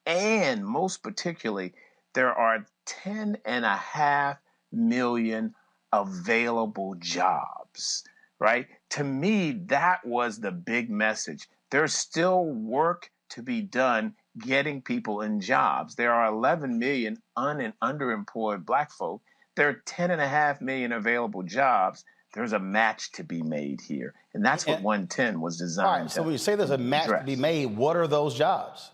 And most particularly, there are 10.5 million available jobs, right? To me, that was the big message. There's still work to be done getting people in jobs. There are 11 million and underemployed Black folk. There are 10.5 million available jobs. There's a match to be made here. And that's what 110 was designed to address. So when you say there's a match to be made, what are those jobs?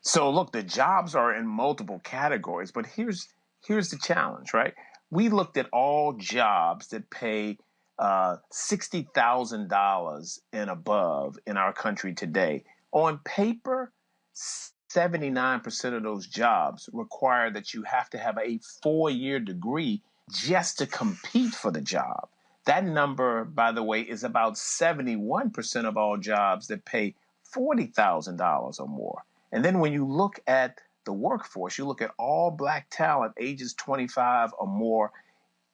So look, the jobs are in multiple categories, but here's the challenge, right? We looked at all jobs that pay $60,000 and above in our country today. On paper, 79% of those jobs require that you have to have a 4-year degree just to compete for the job. That number, by the way, is about 71% of all jobs that pay $40,000 or more. And then when you look at the workforce, you look at all Black talent ages 25 or more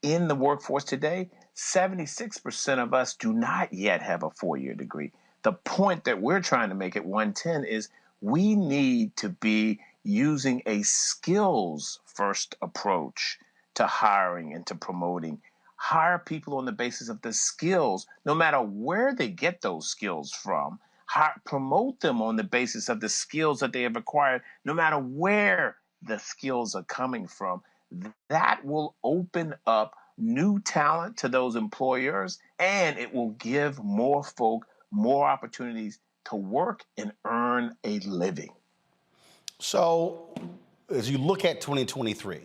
in the workforce today, 76% of us do not yet have a 4-year degree. The point that we're trying to make at 110 is we need to be using a skills-first approach to hiring and to promoting. Hire people on the basis of the skills, no matter where they get those skills from. Promote them on the basis of the skills that they have acquired, no matter where the skills are coming from. That will open up new talent to those employers, and it will give more folk more opportunities to work and earn a living. So as you look at 2023,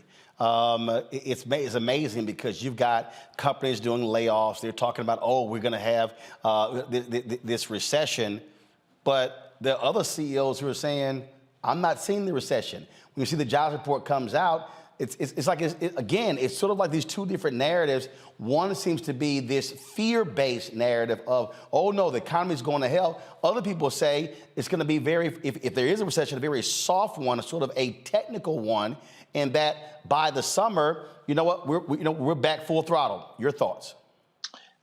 it's amazing because you've got companies doing layoffs. They're talking about, oh, we're going to have this recession. But there are other CEOs who are saying, I'm not seeing the recession. When you see the jobs report comes out, it's like, again, it's sort of like these two different narratives. One seems to be this fear-based narrative of, oh, no, the economy is going to hell. Other people say it's going to be if there is a recession, a very soft one, sort of a technical one, and that by the summer, you know what, we're back full throttle. Your thoughts?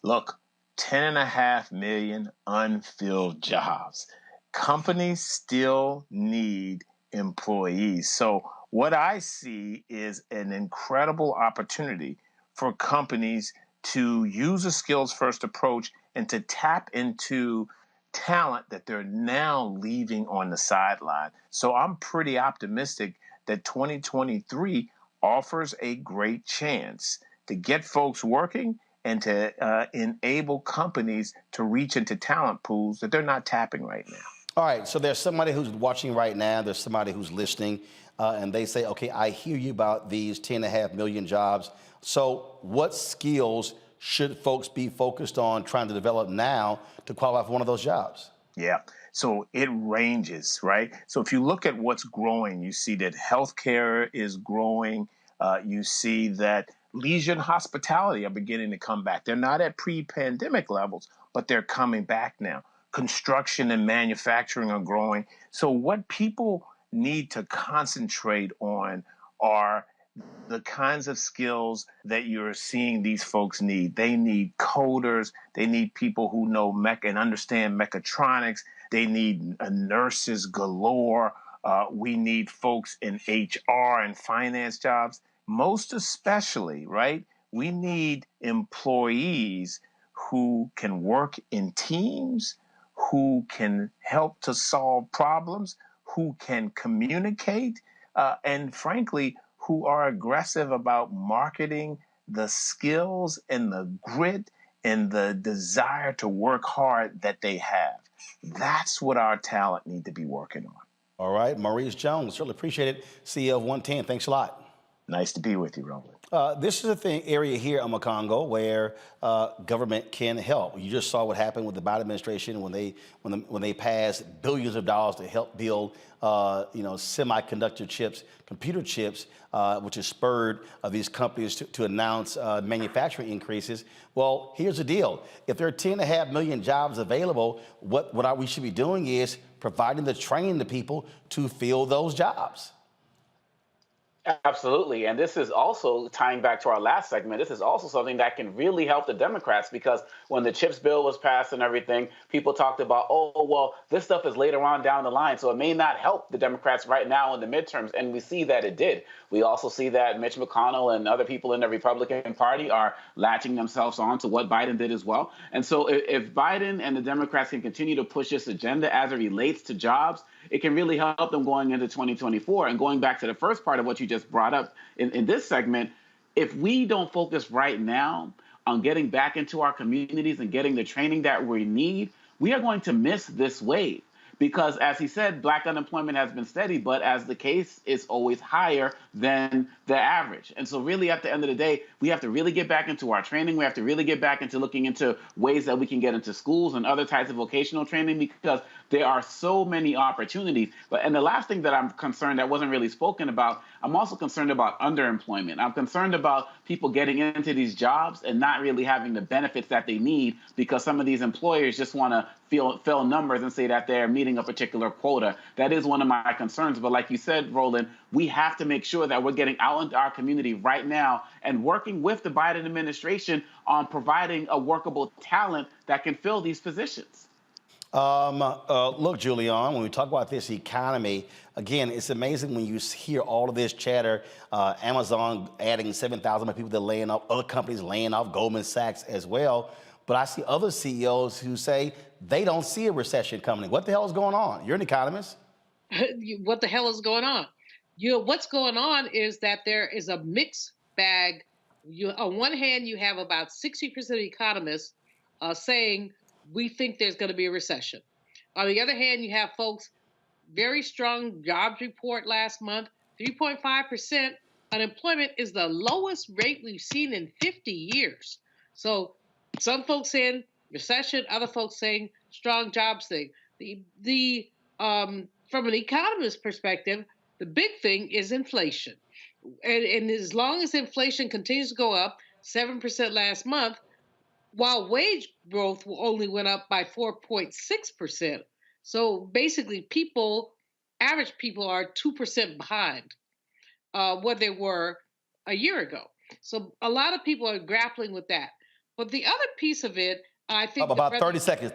Look, 10.5 million unfilled jobs. Companies still need employees. So what I see is an incredible opportunity for companies to use a skills-first approach and to tap into talent that they're now leaving on the sideline. So I'm pretty optimistic that 2023 offers a great chance to get folks working and to enable companies to reach into talent pools that they're not tapping right now. All right, so there's somebody who's watching right now, there's somebody who's listening, and they say, okay, I hear you about these 10.5 million jobs. So what skills should folks be focused on trying to develop now to qualify for one of those jobs? Yeah, so it ranges, right? So if you look at what's growing, you see that healthcare is growing. You see that Leisure and hospitality are beginning to come back. They're not at pre-pandemic levels, but they're coming back now. Construction and manufacturing are growing. So what people need to concentrate on are the kinds of skills that you're seeing these folks need. They need coders. They need people who know mech and understand mechatronics. They need nurses galore. We need folks in HR and finance jobs. Most especially, right? We need employees who can work in teams, who can help to solve problems, who can communicate, and frankly, who are aggressive about marketing the skills and the grit and the desire to work hard that they have. That's what our talent need to be working on. All right, Maurice Jones, certainly appreciate it. CEO of 110, thanks a lot. Nice to be with you, Roland. This is a area here in Congo where government can help. You just saw what happened with the Biden administration when they passed billions of dollars to help build, semiconductor chips, computer chips, which has spurred these companies to announce manufacturing increases. Well, here's the deal: if there are 10.5 million jobs available, what we should be doing is providing the training to people to fill those jobs. Absolutely. And this is also tying back to our last segment. This is also something that can really help the Democrats, because when the CHIPS bill was passed and everything, people talked about, oh, well, this stuff is later on down the line, so it may not help the Democrats right now in the midterms. And we see that it did. We also see that Mitch McConnell and other people in the Republican Party are latching themselves on to what Biden did as well. And so if Biden and the Democrats can continue to push this agenda as it relates to jobs, it can really help them going into 2024. And going back to the first part of what you just brought up in this segment, if we don't focus right now on getting back into our communities and getting the training that we need, we are going to miss this wave. Because as he said, black unemployment has been steady, but as the case is always higher than the average. And so really at the end of the day, we have to really get back into our training. We have to really get back into looking into ways that we can get into schools and other types of vocational training, because there are so many opportunities. And the last thing that I'm concerned that wasn't really spoken about, I'm also concerned about underemployment. I'm concerned about people getting into these jobs and not really having the benefits that they need, because some of these employers just want to fill numbers and say that they're meeting a particular quota. That is one of my concerns. But like you said, Roland, we have to make sure that we're getting out into our community right now and working with the Biden administration on providing a workable talent that can fill these positions. Look, Julian, when we talk about this economy, again, it's amazing when you hear all of this chatter. Amazon adding 7,000 people, they're laying off, other companies laying off, Goldman Sachs as well. But I see other CEOs who say they don't see a recession coming. What the hell is going on? You're an economist. What the hell is going on? What's going on is that there is a mixed bag. On one hand, you have about 60% of economists saying we think there's going to be a recession. On the other hand, you have folks, very strong jobs report last month, 3.5% unemployment is the lowest rate we've seen in 50 years. So some folks saying recession, other folks saying strong jobs thing. From an economist perspective, the big thing is inflation. And as long as inflation continues to go up, 7% last month, while wage growth only went up by 4.6%. So basically average people are 2% behind what they were a year ago. So a lot of people are grappling with that. But the other piece of it, I think— About 30 seconds.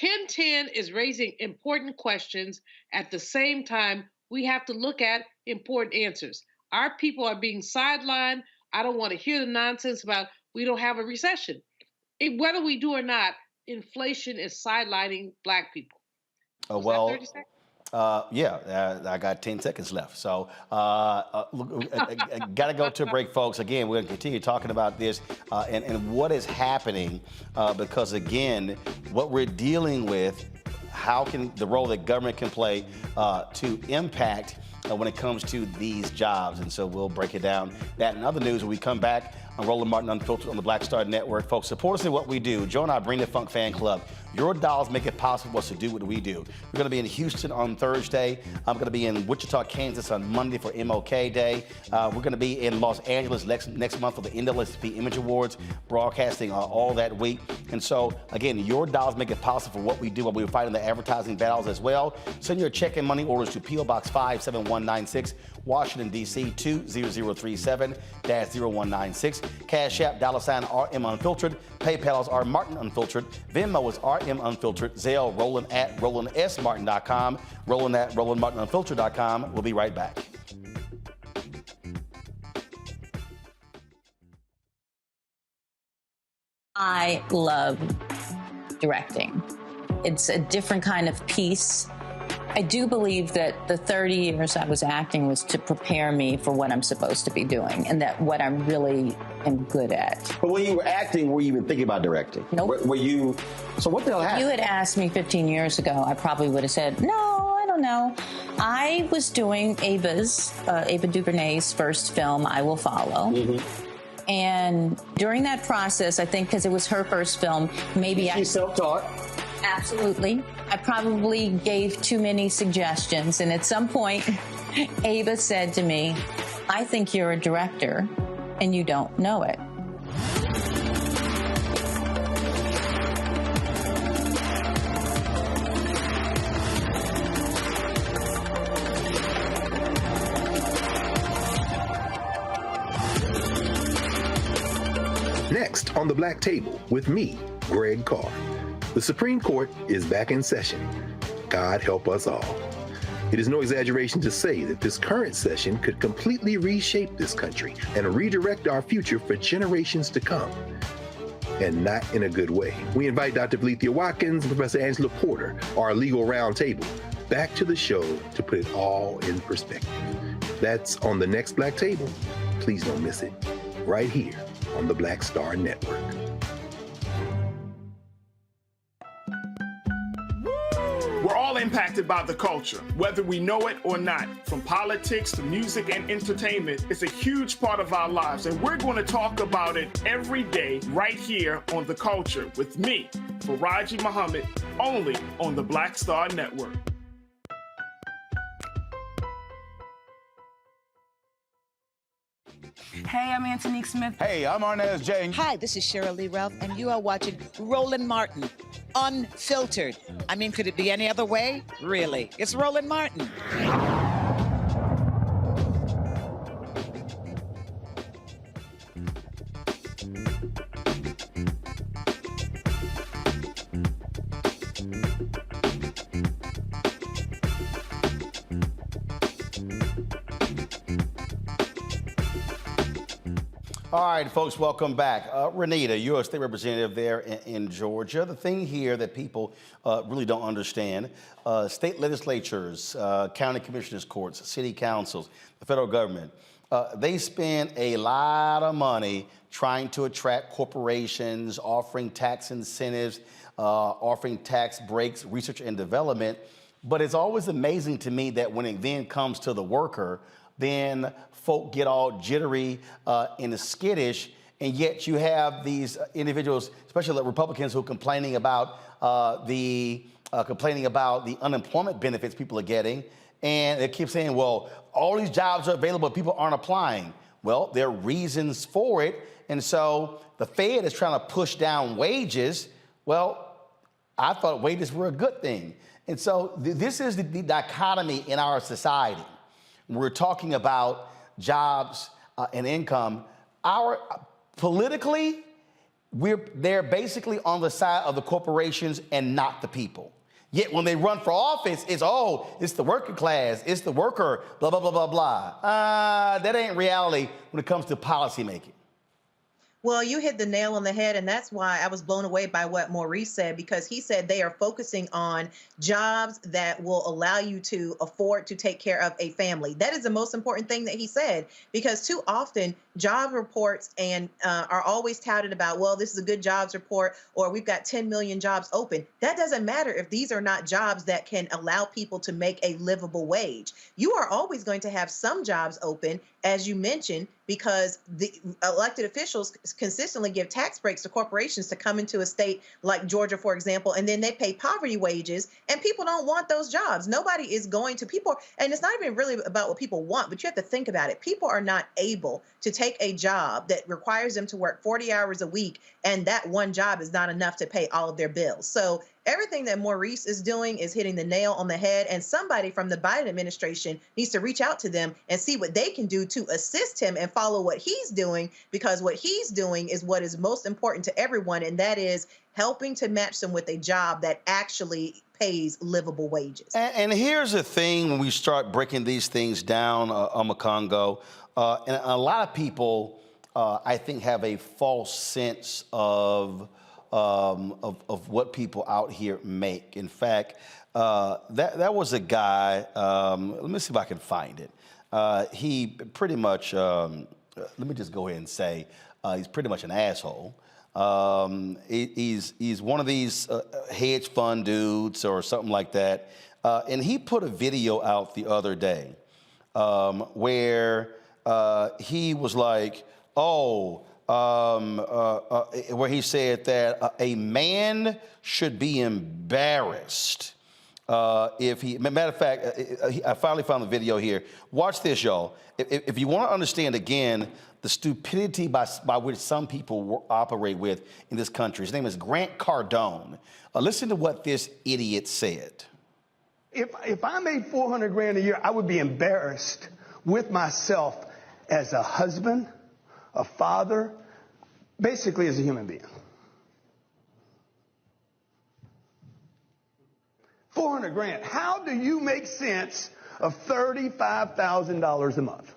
1010 is raising important questions. At the same time, we have to look at important answers. Our people are being sidelined. I don't want to hear the nonsense about we don't have a recession. Whether we do or not, inflation is sidelining Black people. Well, 30 seconds? I got 10 seconds left. So got to go to a break, folks. Again, we're going to continue talking about this and what is happening because, again, what we're dealing with, how can the role that government can play to impact when it comes to these jobs. And so we'll break it down. That and other news when we come back on Roland Martin Unfiltered on the Black Star Network. Folks, support us in what we do. Join our Bring the Funk fan club. Your dollars make it possible for us to do what we do. We're going to be in Houston on Thursday. I'm going to be in Wichita, Kansas on Monday for MLK Day. We're going to be in Los Angeles next month for the NAACP Image Awards, broadcasting all that week. And so, again, your dollars make it possible for what we do while we're fighting the advertising battles as well. Send your check and money orders to P.O. Box 57196, Washington, D.C. 20037-0196. Cash App, $RM Unfiltered. PayPal is R Martin Unfiltered. Venmo is RM Unfiltered. Zelle, Roland at RolandSMartin.com. Roland at RolandMartinUnfiltered.com. We'll be right back. I love directing. It's a different kind of piece. I do believe that the 30 years I was acting was to prepare me for what I'm supposed to be doing and that what I really am good at. But when you were acting, were you even thinking about directing? Nope. Were you? So what the hell happened? If you had asked me 15 years ago, I probably would have said, no, I don't know. I was doing Ava DuVernay's first film, I Will Follow. Mm-hmm. And during that process, I think because it was her first film, maybe She's self-taught. Absolutely. I probably gave too many suggestions. And at some point, Ava said to me, I think you're a director and you don't know it. Next on the Black Table with me, Greg Carr. The Supreme Court is back in session. God help us all. It is no exaggeration to say that this current session could completely reshape this country and redirect our future for generations to come. And not in a good way. We invite Dr. Valeethia Watkins and Professor Angela Porter, our legal roundtable, back to the show to put it all in perspective. That's on the next Black Table. Please don't miss it. Right here on the Black Star Network. We're all impacted by the culture, whether we know it or not. From politics to music and entertainment, it's a huge part of our lives, and we're going to talk about it every day right here on The Culture with me, Faraji Muhammad, only on the Black Star Network. Hey, I'm Antonique Smith. Hey, I'm Arnez J. Hi, this is Cheryl Lee Ralph, and you are watching Roland Martin, Unfiltered. I mean, could it be any other way? Really? It's Roland Martin. All right, folks, welcome back. Renita, you're a state representative there in Georgia. The thing here that people really don't understand, state legislatures, county commissioners' courts, city councils, the federal government, they spend a lot of money trying to attract corporations, offering tax incentives, offering tax breaks, research and development. But it's always amazing to me that when it then comes to the worker, then folk get all jittery and skittish, and yet you have these individuals, especially the Republicans, who are complaining about the unemployment benefits people are getting, and they keep saying, well, all these jobs are available, people aren't applying. Well, there are reasons for it, and so the Fed is trying to push down wages. Well, I thought wages were a good thing, and so this is the dichotomy in our society. We're talking about jobs and income. Politically, they're basically on the side of the corporations and not the people. Yet when they run for office, it's the working class, it's the worker, blah, blah, blah, blah, blah. That ain't reality when it comes to policy making. Well, you hit the nail on the head, and that's why I was blown away by what Maurice said, because he said they are focusing on jobs that will allow you to afford to take care of a family. That is the most important thing that he said, because too often job reports and are always touted about, well, this is a good jobs report, or we've got 10 million jobs open. That doesn't matter if these are not jobs that can allow people to make a livable wage. You are always going to have some jobs open, as you mentioned, because the elected officials consistently give tax breaks to corporations to come into a state like Georgia, for example, and then they pay poverty wages, and people don't want those jobs. Nobody is going to, people, and it's not even really about what people want, but you have to think about it. People are not able to take a job that requires them to work 40 hours a week, and that one job is not enough to pay all of their bills. So everything that Maurice is doing is hitting the nail on the head, and somebody from the Biden administration needs to reach out to them and see what they can do to assist him and follow what he's doing, because what he's doing is what is most important to everyone, and that is helping to match them with a job that actually pays livable wages. And here's the thing when we start breaking these things down, Omekongo, and a lot of people, I think, have a false sense of what people out here make. In fact, that was a guy, let me see if I can find it. He pretty much, let me just go ahead and say, he's pretty much an asshole. He's one of these hedge fund dudes or something like that. And he put a video out the other day where he was like, where he said that a man should be embarrassed if he, matter of fact, I finally found the video here. Watch this, y'all. If you want to understand, again, the stupidity by which some people operate with in this country. His name is Grant Cardone. Listen to what this idiot said. If I made $400 grand a year, I would be embarrassed with myself as a husband, a father, basically as a human being. $400 grand. How do you make sense of $35,000 a month?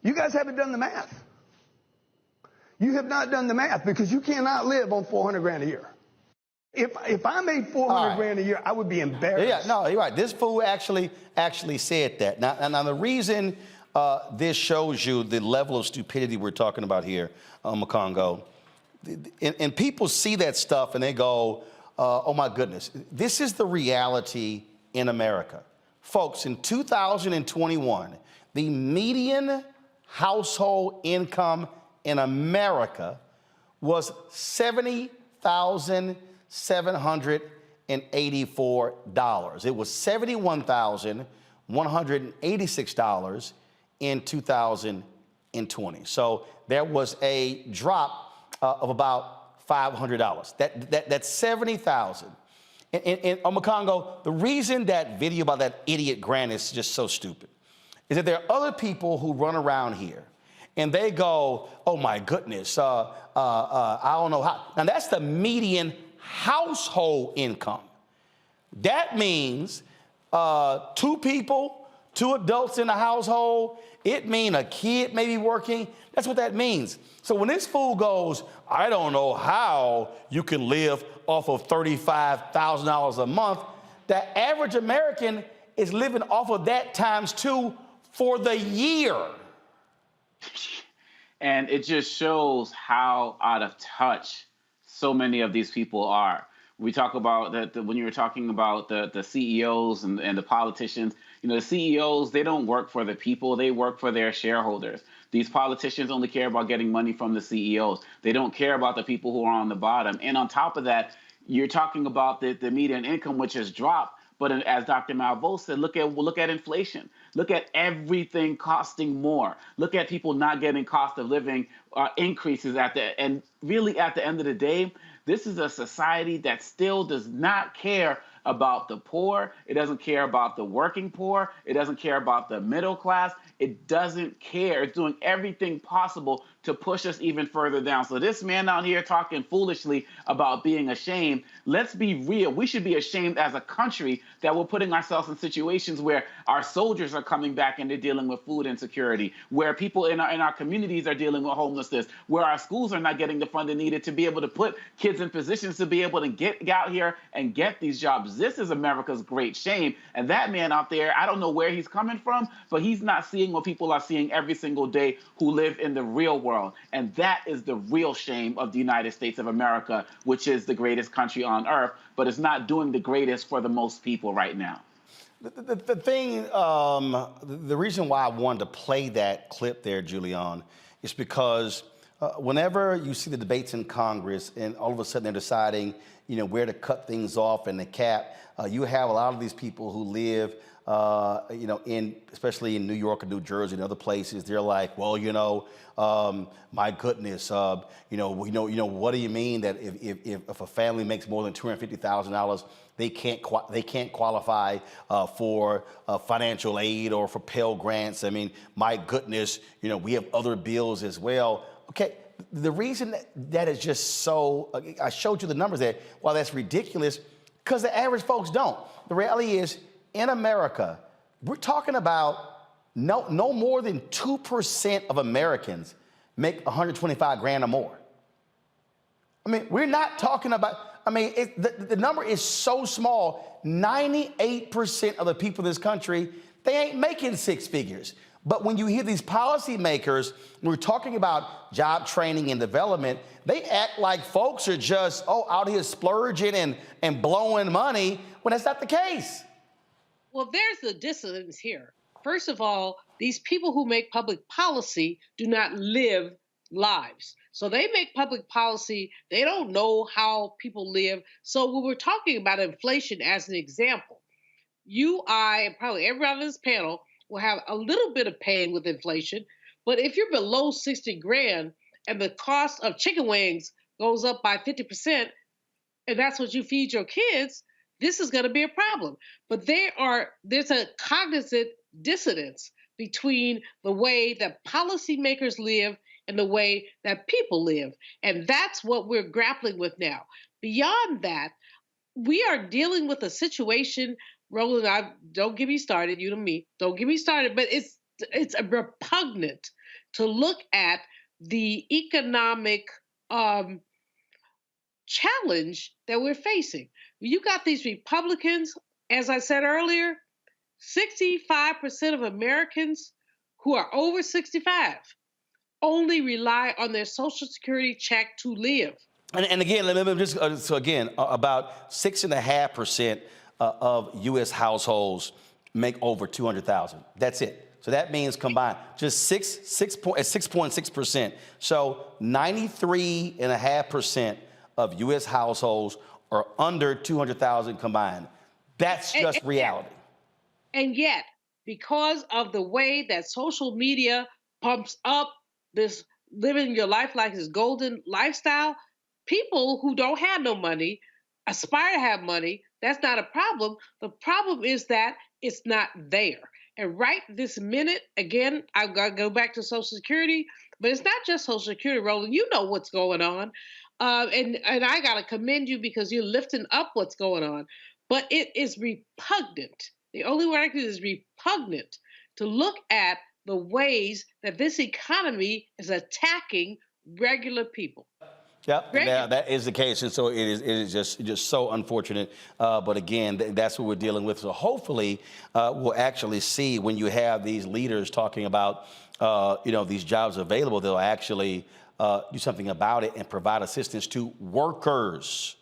You guys haven't done the math. You have not done the math, because you cannot live on $400 grand a year. If I made $400 grand a year, I would be embarrassed. Yeah, no, you're right. This fool actually said that. Now the reason this shows you the level of stupidity we're talking about here, Omekongo, and people see that stuff and they go, oh my goodness, this is the reality in America. Folks, in 2021, the median household income in America was $70,784. It was $71,186 in 2020. So there was a drop of about $500. That's 70,000. And Omekongo, the reason that video about that idiot Grant is just so stupid is that there are other people who run around here and they go, oh my goodness, I don't know how. Now that's the median household income. That means 2 people, 2 adults in the household. It means a kid may be working. That's what that means. So when this fool goes, I don't know how you can live off of $35,000 a month, the average American is living off of that times 2 for the year. And it just shows how out of touch so many of these people are. We talk about that when you were talking about the CEOs and the politicians, you know, the CEOs, they don't work for the people, they work for their shareholders. These politicians only care about getting money from the CEOs. They don't care about the people who are on the bottom. And on top of that, you're talking about the median income, which has dropped. But as Dr. Malveaux said, look at inflation. Look at everything costing more. Look at people not getting cost of living increases and really at the end of the day, this is a society that still does not care about the poor. It doesn't care about the working poor. It doesn't care about the middle class. It doesn't care. It's doing everything possible to push us even further down. So this man out here talking foolishly about being ashamed, let's be real. We should be ashamed as a country that we're putting ourselves in situations where our soldiers are coming back and they're dealing with food insecurity, where people in our communities are dealing with homelessness, where our schools are not getting the funding needed to be able to put kids in positions to be able to get out here and get these jobs. This is America's great shame. And that man out there, I don't know where he's coming from, but he's not seeing what people are seeing every single day who live in the real world. And that is the real shame of the United States of America, which is the greatest country on earth, but it's not doing the greatest for the most people right now. The thing, the reason why I wanted to play that clip there, Julian, is because whenever you see the debates in Congress and all of a sudden they're deciding, where to cut things off and the cap, you have a lot of these people who live especially in New York and New Jersey and other places. They're like, well, my goodness, what do you mean that if a family makes more than $250,000, they can't qualify for financial aid or for Pell Grants? I mean, my goodness, we have other bills as well. Okay, the reason that is just so, I showed you the numbers there. While that's ridiculous, because the average folks don't. The reality is, in America, we're talking about no more than 2% of Americans make $125,000 or more. I mean, we're not talking about, the number is so small. 98% of the people in this country, they ain't making six figures. But when you hear these policymakers, when we're talking about job training and development, they act like folks are just, out here splurging and blowing money, when that's not the case. Well, there's the dissonance here. First of all, these people who make public policy do not live lives. So they make public policy. They don't know how people live. So when we're talking about inflation as an example, you, I, and probably everyone on this panel will have a little bit of pain with inflation. But if you're below $60,000 and the cost of chicken wings goes up by 50%, and that's what you feed your kids, this is going to be a problem. But there's a cognizant dissonance between the way that policymakers live and the way that people live. And that's what we're grappling with now. Beyond that, we are dealing with a situation, Roland, don't get me started, you and me, don't get me started, but it's a repugnant to look at the economic challenge that we're facing. You got these Republicans, as I said earlier, 65% of Americans who are over 65 only rely on their Social Security check to live. And again, let me just, about 6.5% of U.S. households make over $200,000. That's it. So that means combined, just 6.6%. So 93.5% of U.S. households are under $200,000 combined. That's just reality. And yet, because of the way that social media pumps up this living your life like this golden lifestyle, people who don't have no money aspire to have money. That's not a problem. The problem is that it's not there. And right this minute, again, I've got to go back to Social Security, but it's not just Social Security, Roland. You know what's going on. And I got to commend you because you're lifting up what's going on. But it is repugnant. The only word I can use is repugnant to look at the ways that this economy is attacking regular people. Yep, that is the case, and so it is just so unfortunate. But again, that's what we're dealing with. So hopefully, we'll actually see when you have these leaders talking about, these jobs available, they'll actually do something about it and provide assistance to workers,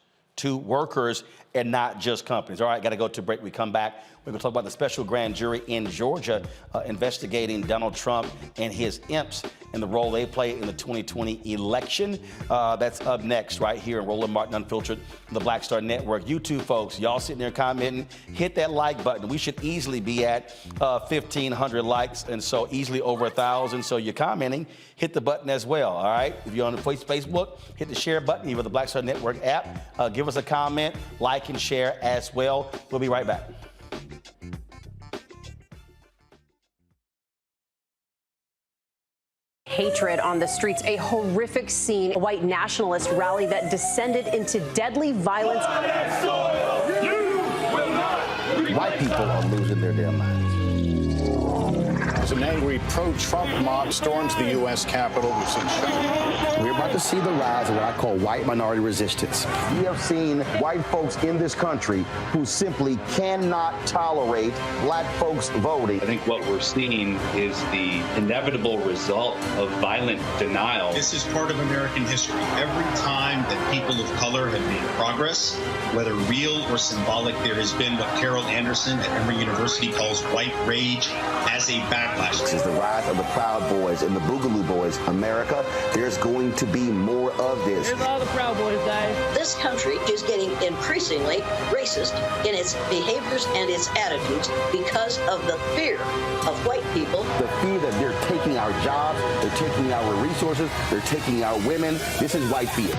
and not just companies. All right, got to go to break. We come back. We're going to talk about the special grand jury in Georgia investigating Donald Trump and his imps and the role they play in the 2020 election. That's up next right here in Roland Martin Unfiltered, the Black Star Network. You too, folks. Y'all sitting there commenting. Hit that like button. We should easily be at 1,500 likes, and so easily over 1,000. So you're commenting. Hit the button as well, all right? If you're on Facebook, hit the share button. Either the Black Star Network app. Give us a comment, like, and share as well. We'll be right back. hatred on the streets. A horrific scene, a white nationalist rally that descended into deadly violence. White people are losing their damn minds. As an angry pro-Trump mob storms the U.S. Capitol, we've seen shooting. We're about to see the rise of what I call white minority resistance. We have seen white folks in this country who simply cannot tolerate black folks voting. I think what we're seeing is the inevitable result of violent denial. This is part of American history. Every time that people of color have made progress, whether real or symbolic, there has been what Carol Anderson at Emory University calls white rage as a backlash. This is the rise of the Proud Boys and the Boogaloo Boys. America, there's going to be more of this. Here's all the Proud Boys, guys. This country is getting increasingly racist in its behaviors and its attitudes because of the fear of white people. The fear that they're taking our jobs, they're taking our resources, they're taking our women. This is white fear.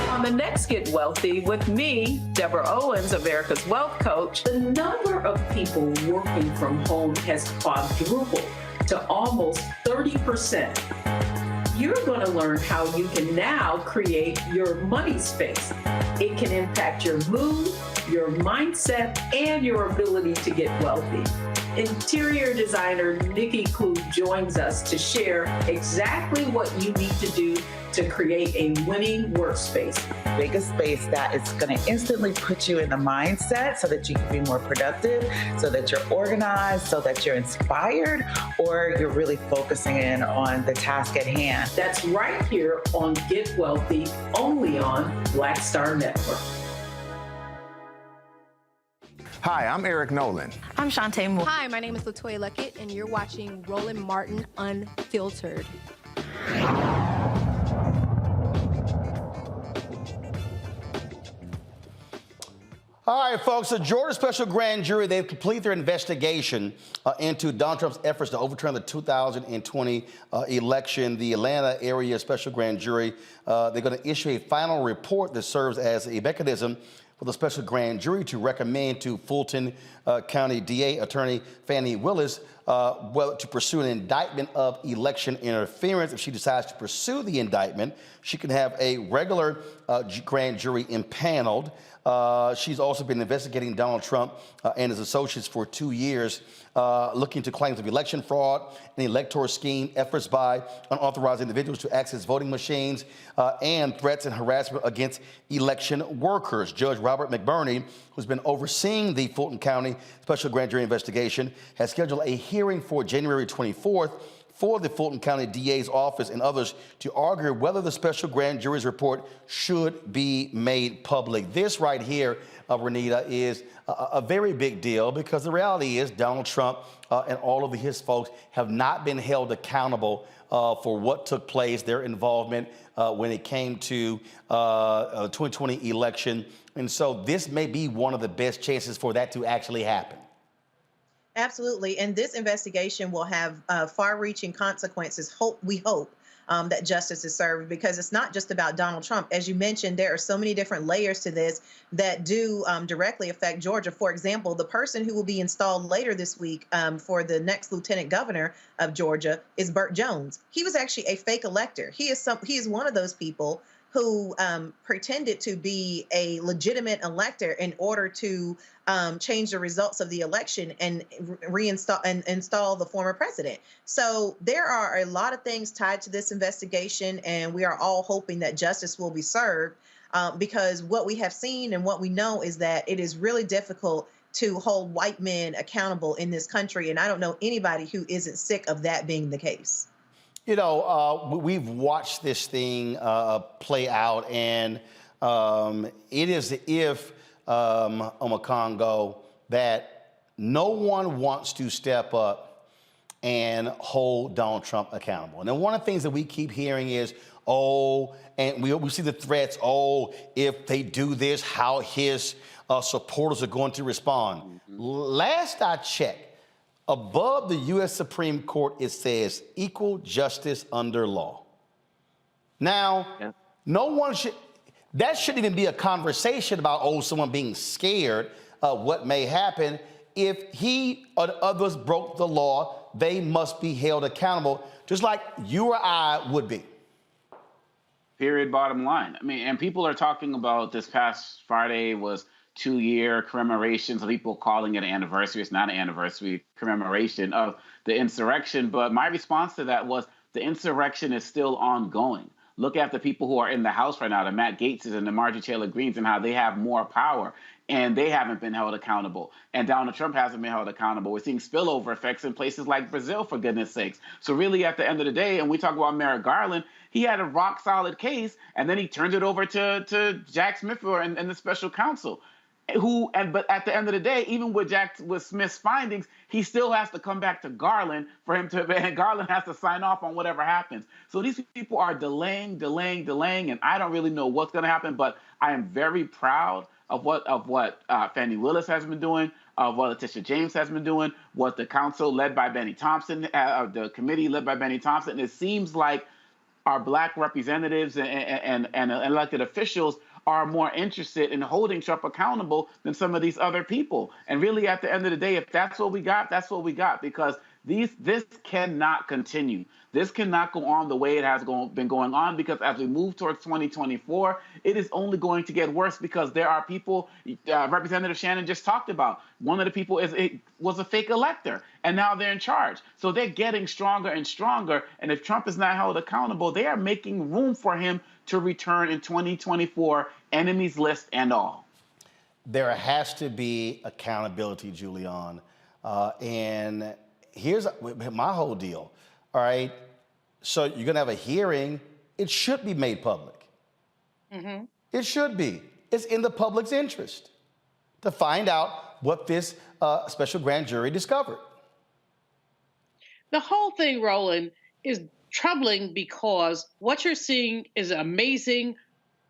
On the next Get Wealthy with me, Deborah Owens, America's Wealth Coach, the number of people working from home has quadrupled to almost 30%. You're going to learn how you can now create your money space. It can impact your mood, your mindset, and your ability to get wealthy. Interior designer Nikki Klug joins us to share exactly what you need to do to create a winning workspace. Make a space that is going to instantly put you in the mindset so that you can be more productive, so that you're organized, so that you're inspired, or you're really focusing in on the task at hand. That's right here on Get Wealthy, only on Black Star Network. Hi, I'm Eric Nolan. I'm Shantae Moore. Hi, my name is LaToya Luckett, and you're watching Roland Martin Unfiltered. All right, folks, the Georgia Special Grand Jury, they've completed their investigation into Donald Trump's efforts to overturn the 2020 election. The Atlanta area Special Grand Jury, they're going to issue a final report that serves as a mechanism for the Special Grand Jury to recommend to Fulton County DA Attorney Fannie Willis to pursue an indictment of election interference. If she decides to pursue the indictment, she can have a regular grand jury impaneled. She's also been investigating Donald Trump and his associates for 2 years, looking into claims of election fraud and electoral scheme, efforts by unauthorized individuals to access voting machines, and threats and harassment against election workers. Judge Robert McBurney, who's been overseeing the Fulton County Special Grand Jury investigation, has scheduled a hearing for January 24th for the Fulton County DA's office and others to argue whether the special grand jury's report should be made public. This right here, Renita, is a very big deal because the reality is Donald Trump and all of his folks have not been held accountable for what took place, their involvement when it came to the 2020 election. And so this may be one of the best chances for that to actually happen. Absolutely. And this investigation will have far-reaching consequences, we hope, that justice is served, because it's not just about Donald Trump. As you mentioned, there are so many different layers to this that do directly affect Georgia. For example, the person who will be installed later this week for the next lieutenant governor of Georgia is Burt Jones. He was actually a fake elector. He is one of those people who pretended to be a legitimate elector in order to change the results of the election and reinstall and install the former president. So there are a lot of things tied to this investigation, and we are all hoping that justice will be served because what we have seen and what we know is that it is really difficult to hold white men accountable in this country. And I don't know anybody who isn't sick of that being the case. You know, we've watched this thing play out, and it is as if, Omakongo, that no one wants to step up and hold Donald Trump accountable. And then one of the things that we keep hearing is, and we see the threats, if they do this, how his supporters are going to respond. Last I checked, above the U.S. Supreme Court, it says equal justice under law. Now, no one should, that shouldn't even be a conversation about, someone being scared of what may happen. If he or others broke the law, they must be held accountable, just like you or I would be. Period, bottom line. I mean, and people are talking about this past Friday was 2-year commemoration. So people calling it an anniversary. It's not an anniversary, commemoration of the insurrection. But my response to that was the insurrection is still ongoing. Look at the people who are in the House right now, the Matt Gaetzes and the Marjorie Taylor Greens, and how they have more power, and they haven't been held accountable. And Donald Trump hasn't been held accountable. We're seeing spillover effects in places like Brazil, for goodness sakes. So really, at the end of the day, and we talk about Merrick Garland, he had a rock-solid case, and then he turned it over to Jack Smith and the special counsel. But at the end of the day, even with Smith's findings, he still has to come back to Garland and Garland has to sign off on whatever happens. So these people are delaying, and I don't really know what's going to happen. But I am very proud of what Fannie Willis has been doing, of what Letitia James has been doing, what the council led by Benny Thompson, the committee led by Benny Thompson. And it seems like our black representatives and elected officials are more interested in holding Trump accountable than some of these other people. And really, at the end of the day, if that's what we got, that's what we got, because this cannot continue. This cannot go on the way it has been going on, because as we move towards 2024, it is only going to get worse, because there are people, Representative Shannon just talked about, one of the people was a fake elector, and now they're in charge. So they're getting stronger and stronger, and if Trump is not held accountable, they are making room for him to return in 2024, enemies list and all. There has to be accountability, Julian. And here's my whole deal. All right. So you're going to have a hearing. It should be made public. Mm-hmm. It should be. It's in the public's interest to find out what this special grand jury discovered. The whole thing, Roland, is troubling because what you're seeing is amazing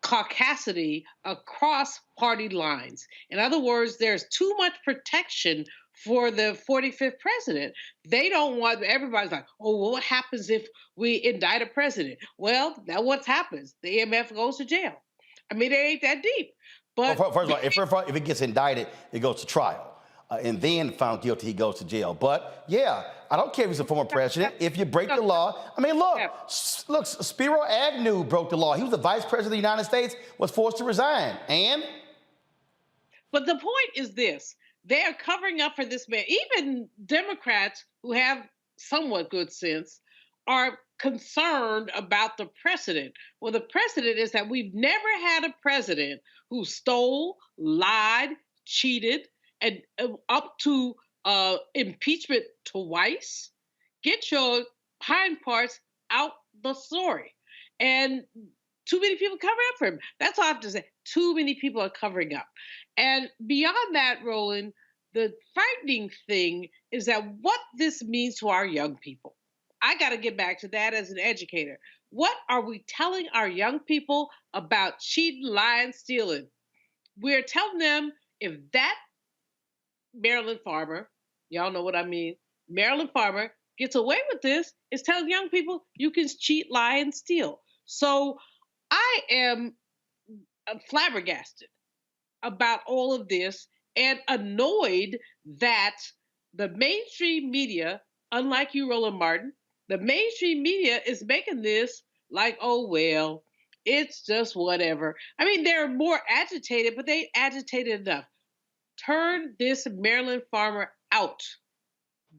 caucasity across party lines. In other words, there's too much protection for the 45th president. They don't want, everybody's like, oh, well, what happens if we indict a president? Well, that's what happens. The EMF goes to jail. I mean, it ain't that deep. But well, first of all, if it gets indicted, it goes to trial. And then found guilty, he goes to jail. But yeah, I don't care if he's a former president. If you break the law, I mean, look, Spiro Agnew broke the law. He was the vice president of the United States, was forced to resign. And? But the point is this. They are covering up for this man. Even Democrats who have somewhat good sense are concerned about the precedent. Well, the precedent is that we've never had a president who stole, lied, cheated, and up to impeachment twice. Get your hind parts out the story. And too many people covering up for him. That's all I have to say. Too many people are covering up. And beyond that, Roland, the frightening thing is that what this means to our young people. I got to get back to that as an educator. What are we telling our young people about cheating, lying, stealing? We're telling them if that Maryland farmer, y'all know what I mean, Maryland farmer gets away with this, it's telling young people you can cheat, lie, and steal. So I am flabbergasted about all of this and annoyed that the mainstream media, unlike you, Roland Martin, the mainstream media is making this like, oh, well, it's just whatever. I mean, they're more agitated, but they agitated enough. Turn this Maryland farmer out.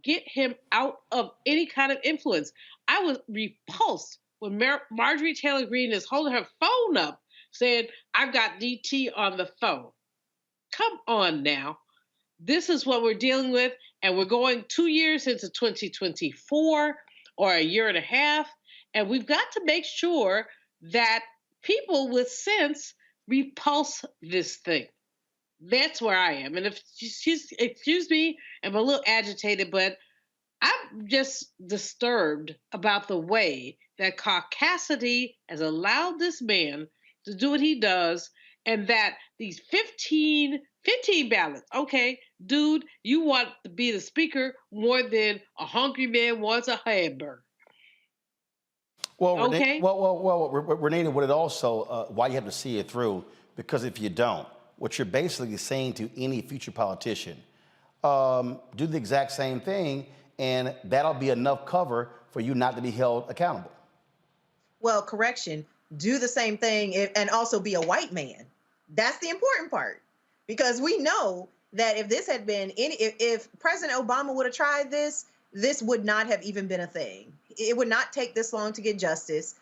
Get him out of any kind of influence. I was repulsed when Marjorie Taylor Greene is holding her phone up saying, I've got DT on the phone. Come on now. This is what we're dealing with, and we're going 2 years into 2024 or a year and a half, and we've got to make sure that people with sense repulse this thing. That's where I am. And if she's, excuse me, I'm a little agitated, but I'm just disturbed about the way that caucasity has allowed this man to do what he does, and that these 15 ballots, okay, dude, you want to be the speaker more than a hungry man wants a hamburger. Well, Okay. Renee, would it also, why you have to see it through? Because if you don't, what you're basically saying to any future politician, do the exact same thing, and that'll be enough cover for you not to be held accountable. Well, correction, do the same thing and also be a white man. That's the important part. Because we know that if this had been if President Obama would have tried this would not have even been a thing. It would not take this long to get justice.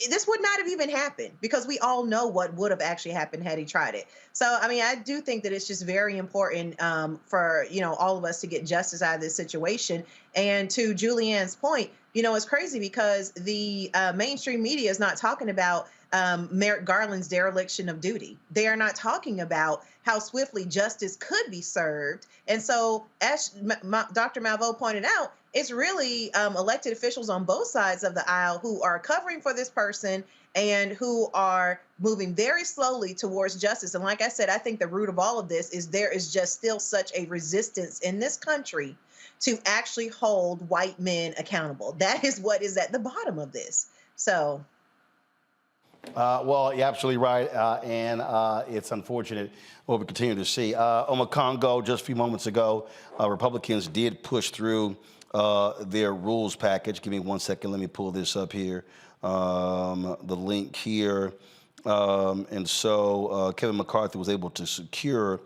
This would not have even happened because we all know what would have actually happened had he tried it. So, I mean, I do think that it's just very important for, all of us to get justice out of this situation. And to Julianne's point, it's crazy because the mainstream media is not talking about Merrick Garland's dereliction of duty. They are not talking about how swiftly justice could be served. And so, as Dr. Malveaux pointed out, it's really elected officials on both sides of the aisle who are covering for this person and who are moving very slowly towards justice. And like I said, I think the root of all of this is there is just still such a resistance in this country to actually hold white men accountable. That is what is at the bottom of this. So. Well, you're absolutely right, and it's unfortunate what we continue to see. On Congo, just a few moments ago, Republicans did push through their rules package. Give me 1 second. Let me pull this up here. The link here. And so Kevin McCarthy was able to secure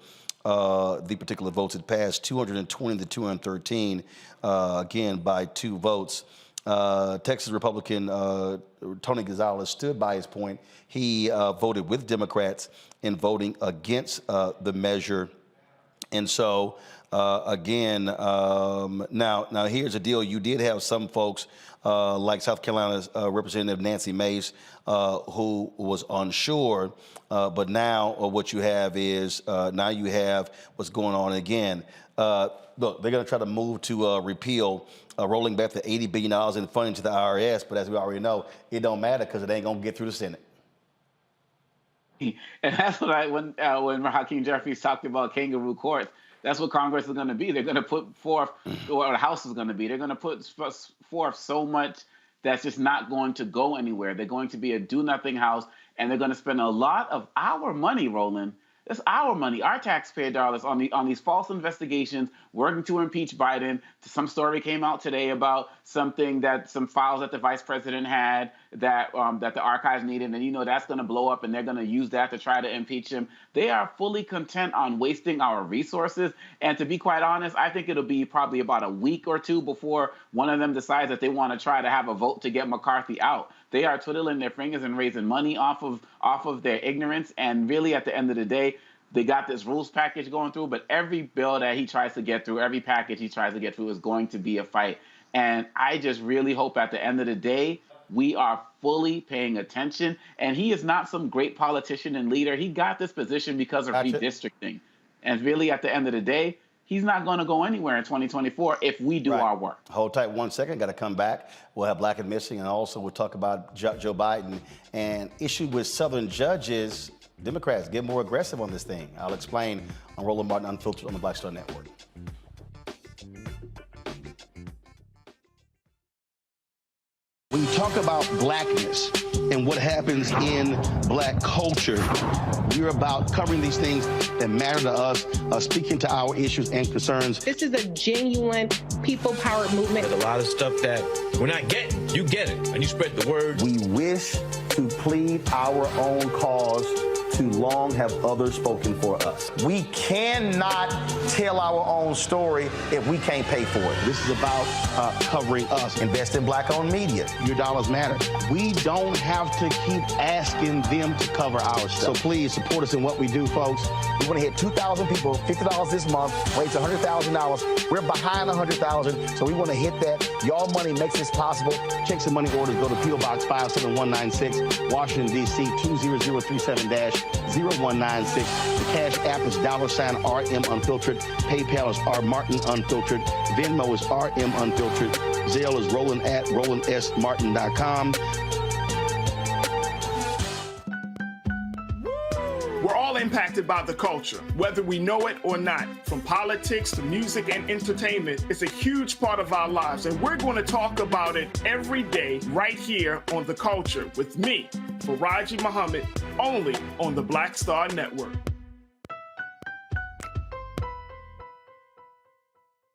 the particular votes. It passed 220 to 213, again, by 2 votes. Texas Republican Tony Gonzalez stood by his point. He voted with Democrats in voting against the measure. And so, again, now here's the deal. You did have some folks like South Carolina's Representative Nancy Mace who was unsure. But now what you have is now you have what's going on again. Look, they're going to try to move to repeal rolling back the $80 billion in funding to the IRS. But as we already know, it don't matter because it ain't going to get through the Senate. And that's what when Hakeem Jeffries talked about kangaroo courts, that's what Congress is going to be. They're going to put forth, or the House is going to be, they're going to put forth so much that's just not going to go anywhere. They're going to be a do-nothing House, and they're going to spend a lot of our money, Roland. That's our money, our taxpayer dollars on these false investigations, working to impeach Biden. Some story came out today about some files that the vice president had that the archives needed, and that's going to blow up, and they're going to use that to try to impeach him. They are fully content on wasting our resources, and to be quite honest, I think it'll be probably about a week or two before one of them decides that they want to try to have a vote to get McCarthy out. They are twiddling their fingers and raising money off of their ignorance, and really at the end of the day, they got this rules package going through, but every bill that he tries to get through, every package he tries to get through is going to be a fight. And I just really hope at the end of the day, we are fully paying attention. And he is not some great politician and leader. He got this position because of redistricting. And really at the end of the day, he's not going to go anywhere in 2024 if we do our work. Hold tight 1 second. Got to come back. We'll have Black and Missing, and also we'll talk about Joe Biden and issue with Southern judges. Democrats get more aggressive on this thing. I'll explain on Roland Martin Unfiltered on the Black Star Network. When you talk about blackness and what happens in black culture, we're about covering these things that matter to us, speaking to our issues and concerns. This is a genuine people-powered movement. There's a lot of stuff that we're not getting. You get it, and you spread the word. We wish to plead our own cause. Too long have others spoken for us. We cannot tell our own story if we can't pay for it. This is about covering us. Invest in black-owned media. Your dollars matter. We don't have to keep asking them to cover our stuff. So please support us in what we do, folks. We want to hit 2,000 people, $50 this month, raise $100,000. We're behind 100,000, so we want to hit that. Y'all money makes this possible. Checks and money orders go to P.O. Box 57196, Washington, D.C. 20037-0196. The Cash App is $RM Unfiltered. PayPal is R Martin Unfiltered. Venmo is RM Unfiltered. Zelle is Roland at RolandSMartin.com. We're all in impacted by the culture, whether we know it or not. From politics to music and entertainment, it's a huge part of our lives, and we're going to talk about it every day right here on The Culture with me, Faraji Muhammad, only on the Black Star Network.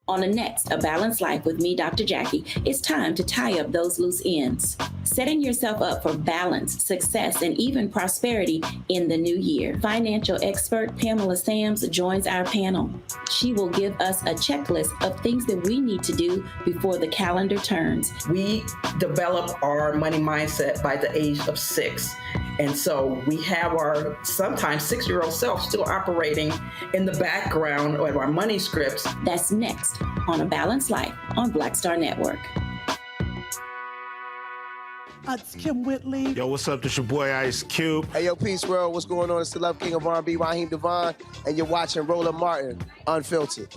On the next A Balanced Life with me, Dr. Jackie, it's time to tie up those loose ends, setting yourself up for balance, success, and even prosperity in the new year. Financial expert Pamela Sams joins our panel. She will give us a checklist of things that we need to do before the calendar turns. We develop our money mindset by the age of 6. And so we have our sometimes 6-year-old self still operating in the background of our money scripts. That's next on A Balanced Life on Black Star Network. It's Kim Whitley. Yo, what's up? This your boy Ice Cube. Hey, yo, Peace World. What's going on? It's the Love King of R&B, Raheem Devon, and you're watching Roland Martin, Unfiltered.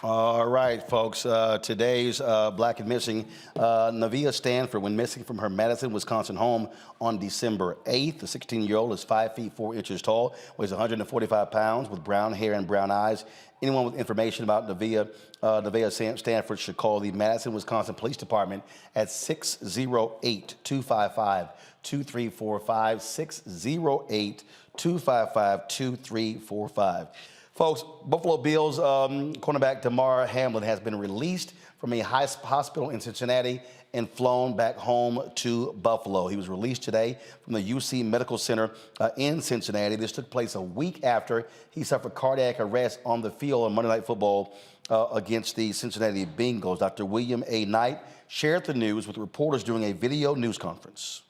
All right, folks. Today's Black and Missing. Navia Stanford went missing from her Madison, Wisconsin home on December 8th. The 16-year-old is 5 feet 4 inches tall, weighs 145 pounds, with brown hair and brown eyes. Anyone with information about Navia Stanford should call the Madison, Wisconsin Police Department at 608-255-2345, 608-255-2345. Folks, Buffalo Bills cornerback Damar Hamlin has been released from a hospital in Cincinnati and flown back home to Buffalo. He was released today from the UC Medical Center in Cincinnati. This took place a week after he suffered cardiac arrest on the field on Monday Night Football against the Cincinnati Bengals. Dr. William A. Knight shared the news with reporters during a video news conference.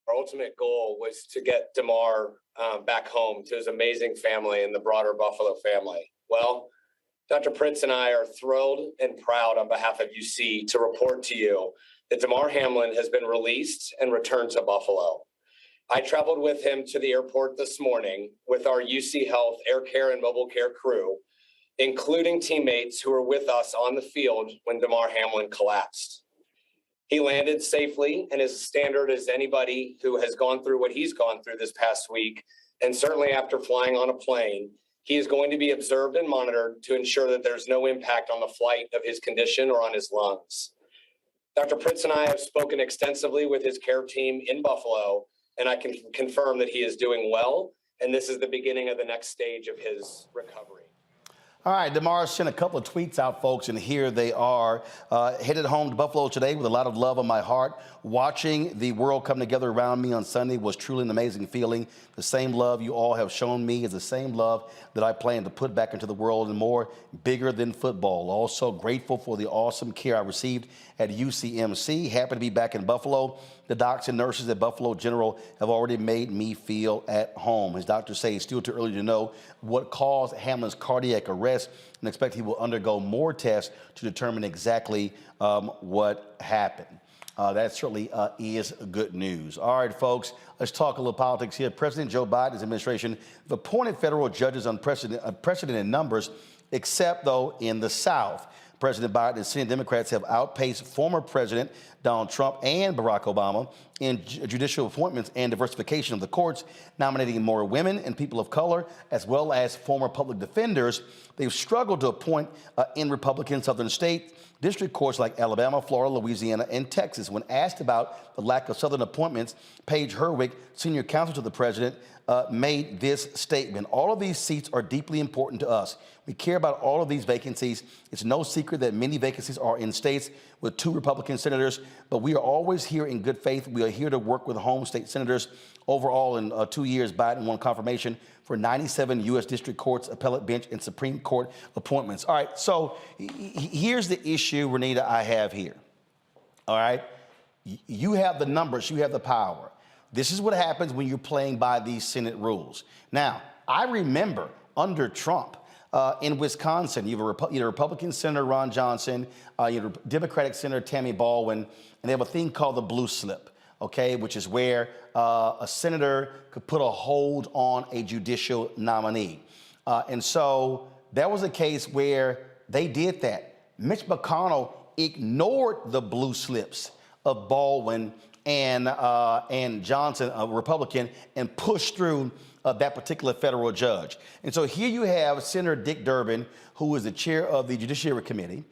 Our ultimate goal was to get Damar back home to his amazing family and the broader Buffalo family. Well, Dr. Pritz and I are thrilled and proud on behalf of UC to report to you that Damar Hamlin has been released and returned to Buffalo. I traveled with him to the airport this morning with our UC Health Air Care and Mobile Care crew, including teammates who were with us on the field when Damar Hamlin collapsed. He landed safely and is as standard as anybody who has gone through what he's gone through this past week. And certainly after flying on a plane, he is going to be observed and monitored to ensure that there's no impact on the flight of his condition or on his lungs. Dr. Pritz and I have spoken extensively with his care team in Buffalo, and I can confirm that he is doing well, and this is the beginning of the next stage of his recovery. All right, Damar sent a couple of tweets out, folks, and here they are. Headed home to Buffalo today with a lot of love on my heart. Watching the world come together around me on Sunday was truly an amazing feeling. The same love you all have shown me is the same love that I plan to put back into the world, and more, bigger than football. Also grateful for the awesome care I received at UCMC. Happy to be back in Buffalo. The docs and nurses at Buffalo General have already made me feel at home. His doctors say it's still too early to know what caused Hamlin's cardiac arrest and expect he will undergo more tests to determine exactly what happened. That certainly is good news. All right, folks, let's talk a little politics here. President Joe Biden's administration have appointed federal judges unprecedented numbers, except, though, in the South. President Biden and Senate Democrats have outpaced former President Donald Trump and Barack Obama in judicial appointments and diversification of the courts, nominating more women and people of color, as well as former public defenders. They've struggled to appoint in Republican Southern state district courts like Alabama, Florida, Louisiana, and Texas. When asked about the lack of Southern appointments, Paige Herwick, senior counsel to the president, made this statement. All of these seats are deeply important to us. We care about all of these vacancies. It's no secret that many vacancies are in states with 2 Republican senators, but we are always here in good faith. We are here to work with home state senators. Overall, in 2 years, Biden won confirmation for 97 U.S. district courts, appellate bench, and Supreme Court appointments. All right, so here's the issue, Renita, I have here. All right, you have the numbers, you have the power. This is what happens when you're playing by these Senate rules. Now, I remember under Trump, in Wisconsin. You have a Republican Senator Ron Johnson, you have a Democratic Senator Tammy Baldwin, and they have a thing called the blue slip, okay, which is where a senator could put a hold on a judicial nominee. And so that was a case where they did that. Mitch McConnell ignored the blue slips of Baldwin and Johnson, a Republican, and pushed through that particular federal judge. And so here you have Senator Dick Durbin, who is the chair of the Judiciary Committee.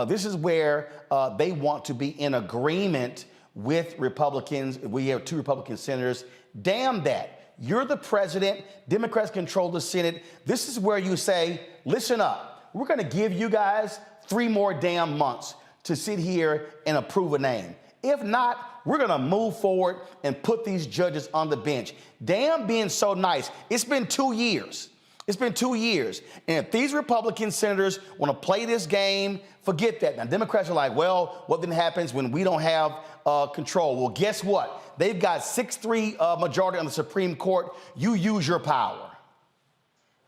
This is where they want to be in agreement with Republicans. We have 2 Republican senators. Damn that. You're the president. Democrats control the Senate. This is where you say, listen up. We're going to give you guys 3 more damn months to sit here and approve a name. If not, we're going to move forward and put these judges on the bench. Damn being so nice. It's been 2 years. It's been 2 years. And if these Republican senators want to play this game, forget that. Now, Democrats are like, well, what then happens when we don't have control? Well, guess what? They've got 6-3 majority on the Supreme Court. You use your power.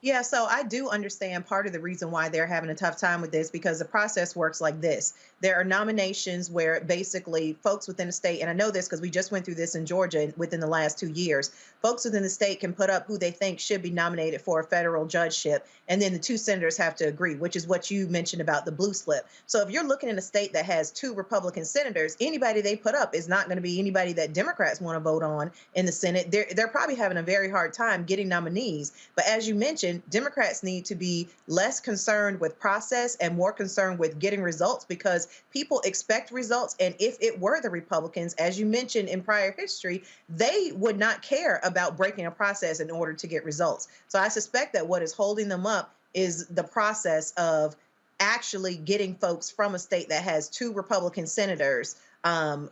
Yeah, so I do understand part of the reason why they're having a tough time with this, because the process works like this. There are nominations where basically folks within the state, and I know this because we just went through this in Georgia within the last 2 years, folks within the state can put up who they think should be nominated for a federal judgeship, and then the 2 senators have to agree, which is what you mentioned about the blue slip. So if you're looking in a state that has 2 Republican senators, anybody they put up is not going to be anybody that Democrats want to vote on in the Senate. They're probably having a very hard time getting nominees. But as you mentioned, Democrats need to be less concerned with process and more concerned with getting results, because people expect results. And if it were the Republicans, as you mentioned in prior history, they would not care about breaking a process in order to get results. So I suspect that what is holding them up is the process of actually getting folks from a state that has 2 Republican senators,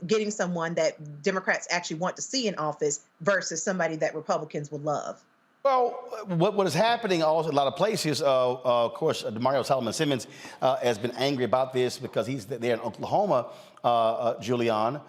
getting someone that Democrats actually want to see in office versus somebody that Republicans would love. Well, what is happening also in a lot of places, of course, DeMario Solomon-Simmons has been angry about this because he's there in Oklahoma, Julian,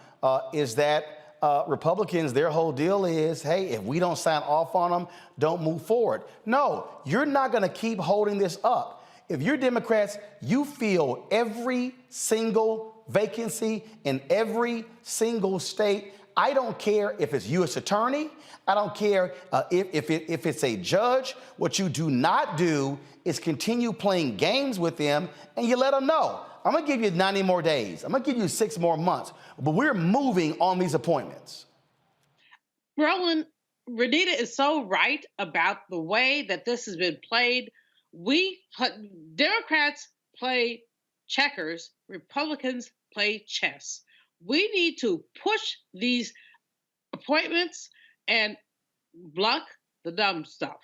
is that Republicans, their whole deal is, hey, if we don't sign off on them, don't move forward. No, you're not going to keep holding this up. If you're Democrats, you fill every single vacancy in every single state. I don't care if it's U.S. attorney. I don't care if it's a judge. What you do not do is continue playing games with them, and you let them know, I'm going to give you 90 more days. I'm going to give you 6 more months. But we're moving on these appointments. Roland, Renita is so right about the way that this has been played. Democrats play checkers, Republicans play chess. We need to push these appointments and block the dumb stuff.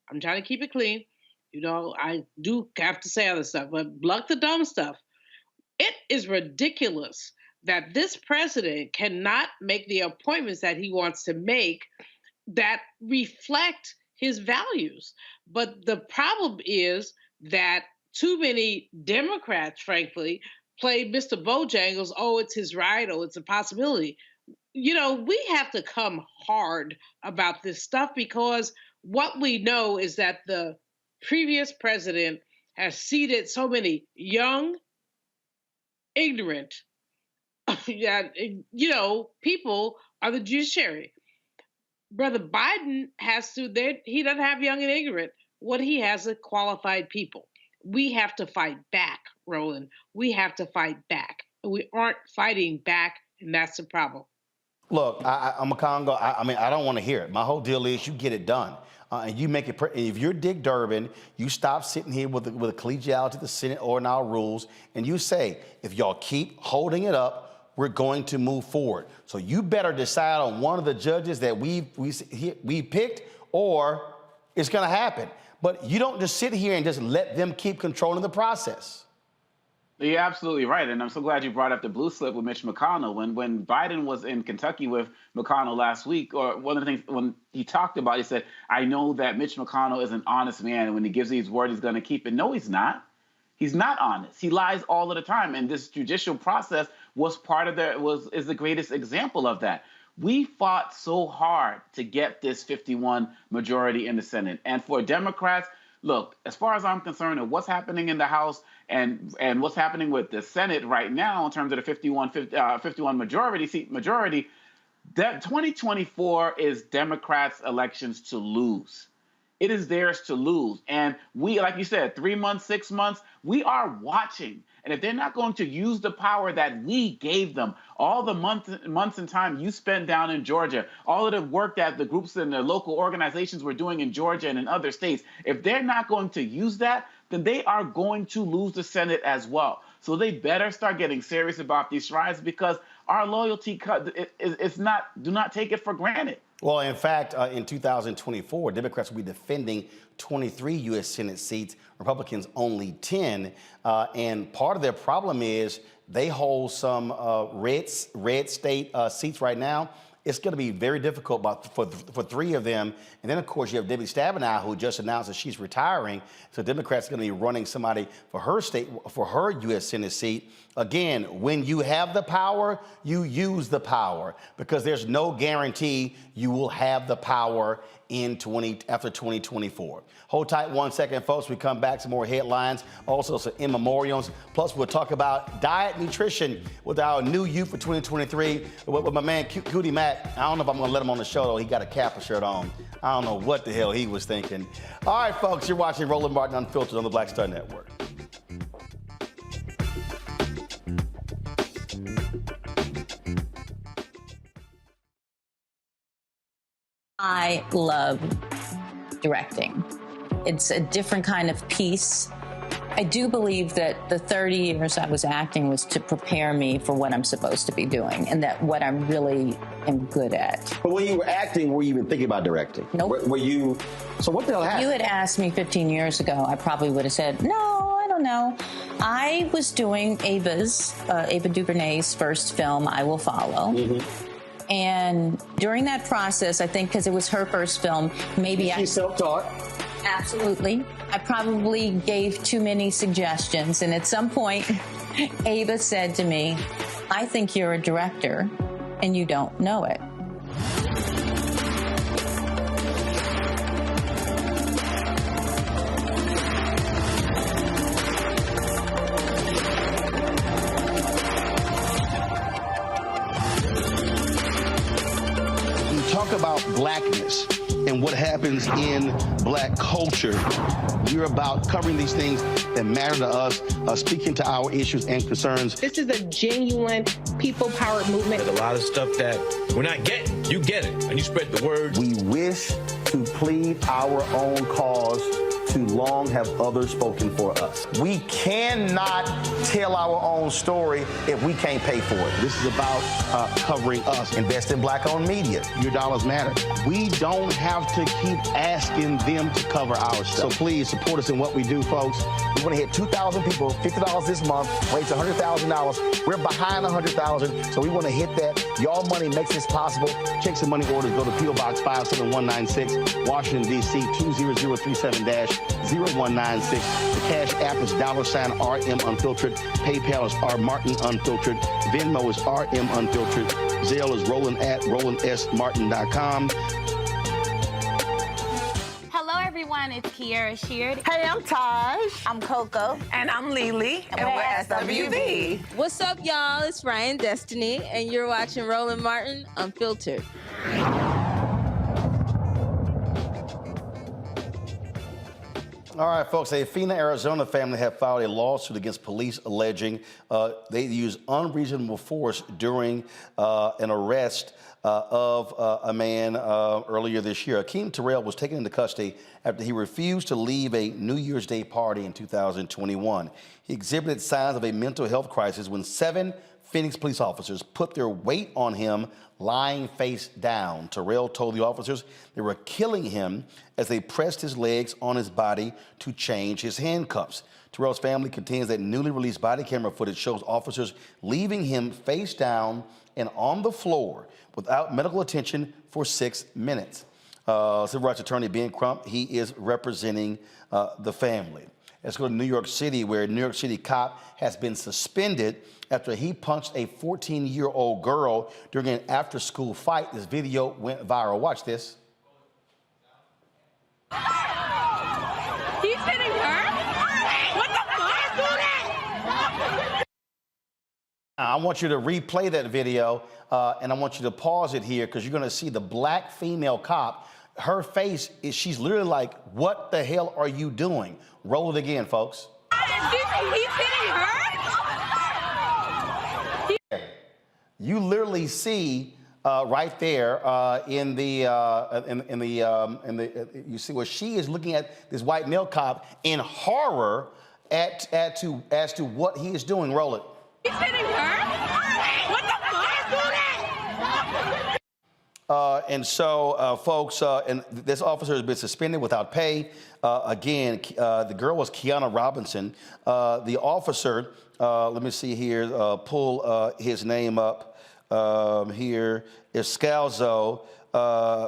I'm trying to keep it clean. You know, I do have to say other stuff, but block the dumb stuff. It is ridiculous that this president cannot make the appointments that he wants to make that reflect his values. But the problem is that too many Democrats, frankly, play Mr. Bojangles, oh, it's his right, oh, it's a possibility. You know, we have to come hard about this stuff, because what we know is that the previous president has seated so many young, ignorant, people on the judiciary. Brother Biden he doesn't have young and ignorant. What he has is qualified people. We have to fight back, Roland. We have to fight back. We aren't fighting back, and that's the problem. Look, I'm a Congo. I don't want to hear it. My whole deal is you get it done. And you make it. If you're Dick Durbin, you stop sitting here with a collegiality of the Senate or in our rules, and you say, if y'all keep holding it up, we're going to move forward. So you better decide on one of the judges that we picked, or it's going to happen. But you don't just sit here and just let them keep controlling the process. You're absolutely right, and I'm so glad you brought up the blue slip with Mitch McConnell. When Biden was in Kentucky with McConnell last week, or one of the things when he talked about, he said, I know that Mitch McConnell is an honest man, and when he gives these words, he's going to keep it. No, he's not. He's not honest. He lies all of the time, and this judicial process was part of is the greatest example of that. We fought so hard to get this 51 majority in the Senate, and for Democrats, look, as far as I'm concerned, and what's happening in the House and what's happening with the Senate right now in terms of the 51 majority, that 2024 is Democrats' elections to lose. It is theirs to lose. And we, like you said, 3 months, 6 months, we are watching. And if they're not going to use the power that we gave them, all the months and time you spent down in Georgia, all of the work that the groups and the local organizations were doing in Georgia and in other states, if they're not going to use that, then they are going to lose the Senate as well. So they better start getting serious about these strides, because our loyalty is not, do not take it for granted. Well, in fact, in 2024, Democrats will be defending 23 U.S. Senate seats, Republicans only 10. And part of their problem is they hold some red state seats right now. It's going to be very difficult for 3 of them. And then, of course, you have Debbie Stabenow, who just announced that she's retiring. So Democrats are going to be running somebody for her state, for her U.S. Senate seat. Again, when you have the power, you use the power, because there's no guarantee you will have the power after 2024. Hold tight 1 second, folks. We come back, some more headlines, also some in memoriams. Plus, we'll talk about diet nutrition with our new youth for 2023 with my man Cutie Mac. I don't know if I'm going to let him on the show, though. He got a Kappa shirt on. I don't know what the hell he was thinking. All right, folks, you're watching Roland Martin Unfiltered on the Black Star Network. I love directing. It's a different kind of piece. I do believe that the 30 years I was acting was to prepare me for what I'm supposed to be doing, and that what I'm really am good at. But when you were acting, were you even thinking about directing? Nope. Were you? So what the hell happened? If you had asked me 15 years ago, I probably would have said, no, I don't know. I was doing Ava DuVernay's first film, I Will Follow. Mm-hmm. And during that process, I think because it was her first film, maybe She's self-taught. Absolutely. I probably gave too many suggestions. And at some point, Ava said to me, I think you're a director and you don't know it. Talk about blackness and what happens in black culture. You're about covering these things that matter to us, speaking to our issues and concerns. This is a genuine people-powered movement. There's a lot of stuff that we're not getting. You get it, and you spread the word. We wish to plead our own cause. Too long have others spoken for us. We cannot tell our own story if we can't pay for it. This is about covering us. Invest in black-owned media. Your dollars matter. We don't have to keep asking them to cover our stuff. So please support us in what we do, folks. We want to hit 2,000 people, $50 this month, raise $100,000. We're behind 100,000, so we want to hit that. Y'all money makes this possible. Check some money orders. Go to P.O. Box 57196, Washington, D.C. 20037-0196. The Cash App is $RM Unfiltered. PayPal is R Martin Unfiltered. Venmo is RM Unfiltered. Zelle is Roland at RolandSMartin.com. Hello, everyone. It's Kiara Sheard. Hey, I'm Taj. I'm Coco. And I'm Lily. And we're SWV. What's up, y'all? It's Ryan Destiny, and you're watching Roland Martin Unfiltered. All right, folks, a Phoenix, Arizona family have filed a lawsuit against police alleging they used unreasonable force during an arrest of a man earlier this year. Hakeem Terrell was taken into custody after he refused to leave a New Year's Day party in 2021. He exhibited signs of a mental health crisis when 7 Phoenix police officers put their weight on him lying face down. Terrell told the officers they were killing him as they pressed his legs on his body to change his handcuffs. Terrell's family contends that newly released body camera footage shows officers leaving him face down and on the floor without medical attention for 6 minutes. Civil rights attorney Ben Crump, he is representing the family. Let's go to New York City, where a New York City cop has been suspended after he punched a 14-year-old girl during an after-school fight. This video went viral. Watch this. He I want you to replay that video, and I want you to pause it here because you're going to see the black female cop. Her face is, she's literally like, what the hell are you doing? Roll it again, folks. He's hitting her? You literally see right there in the you see where she is looking at this white male cop in horror as to what he is doing. Roll it. He's hitting her? What the fuck? And so, folks, and this officer has been suspended without pay. Again, the girl was Kiana Robinson. The officer, let me see here, pull his name up here, is Scalzo.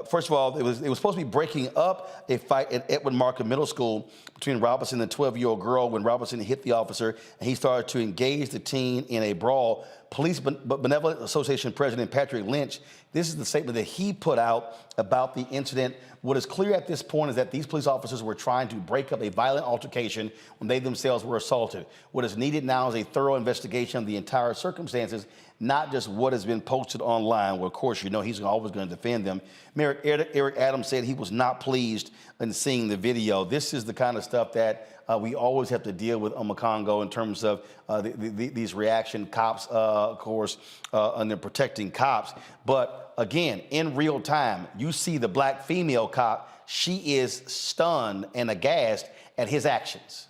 First of all, it was supposed to be breaking up a fight at Edward Markham Middle School between Robinson and a 12-year-old girl when Robinson hit the officer and he started to engage the teen in a brawl. Police Benevolent Association President Patrick Lynch, this is the statement that he put out about the incident. What is clear at this point is that these police officers were trying to break up a violent altercation when they themselves were assaulted. What is needed now is a thorough investigation of the entire circumstances, not just what has been posted online. Well, of course, you know he's always going to defend them. Mayor Eric Adams said he was not pleased in seeing the video. This is the kind of stuff that we always have to deal with on Congo in terms of these reaction cops, of course, and they're protecting cops. But again, in real time, you see the black female cop. She is stunned and aghast at his actions.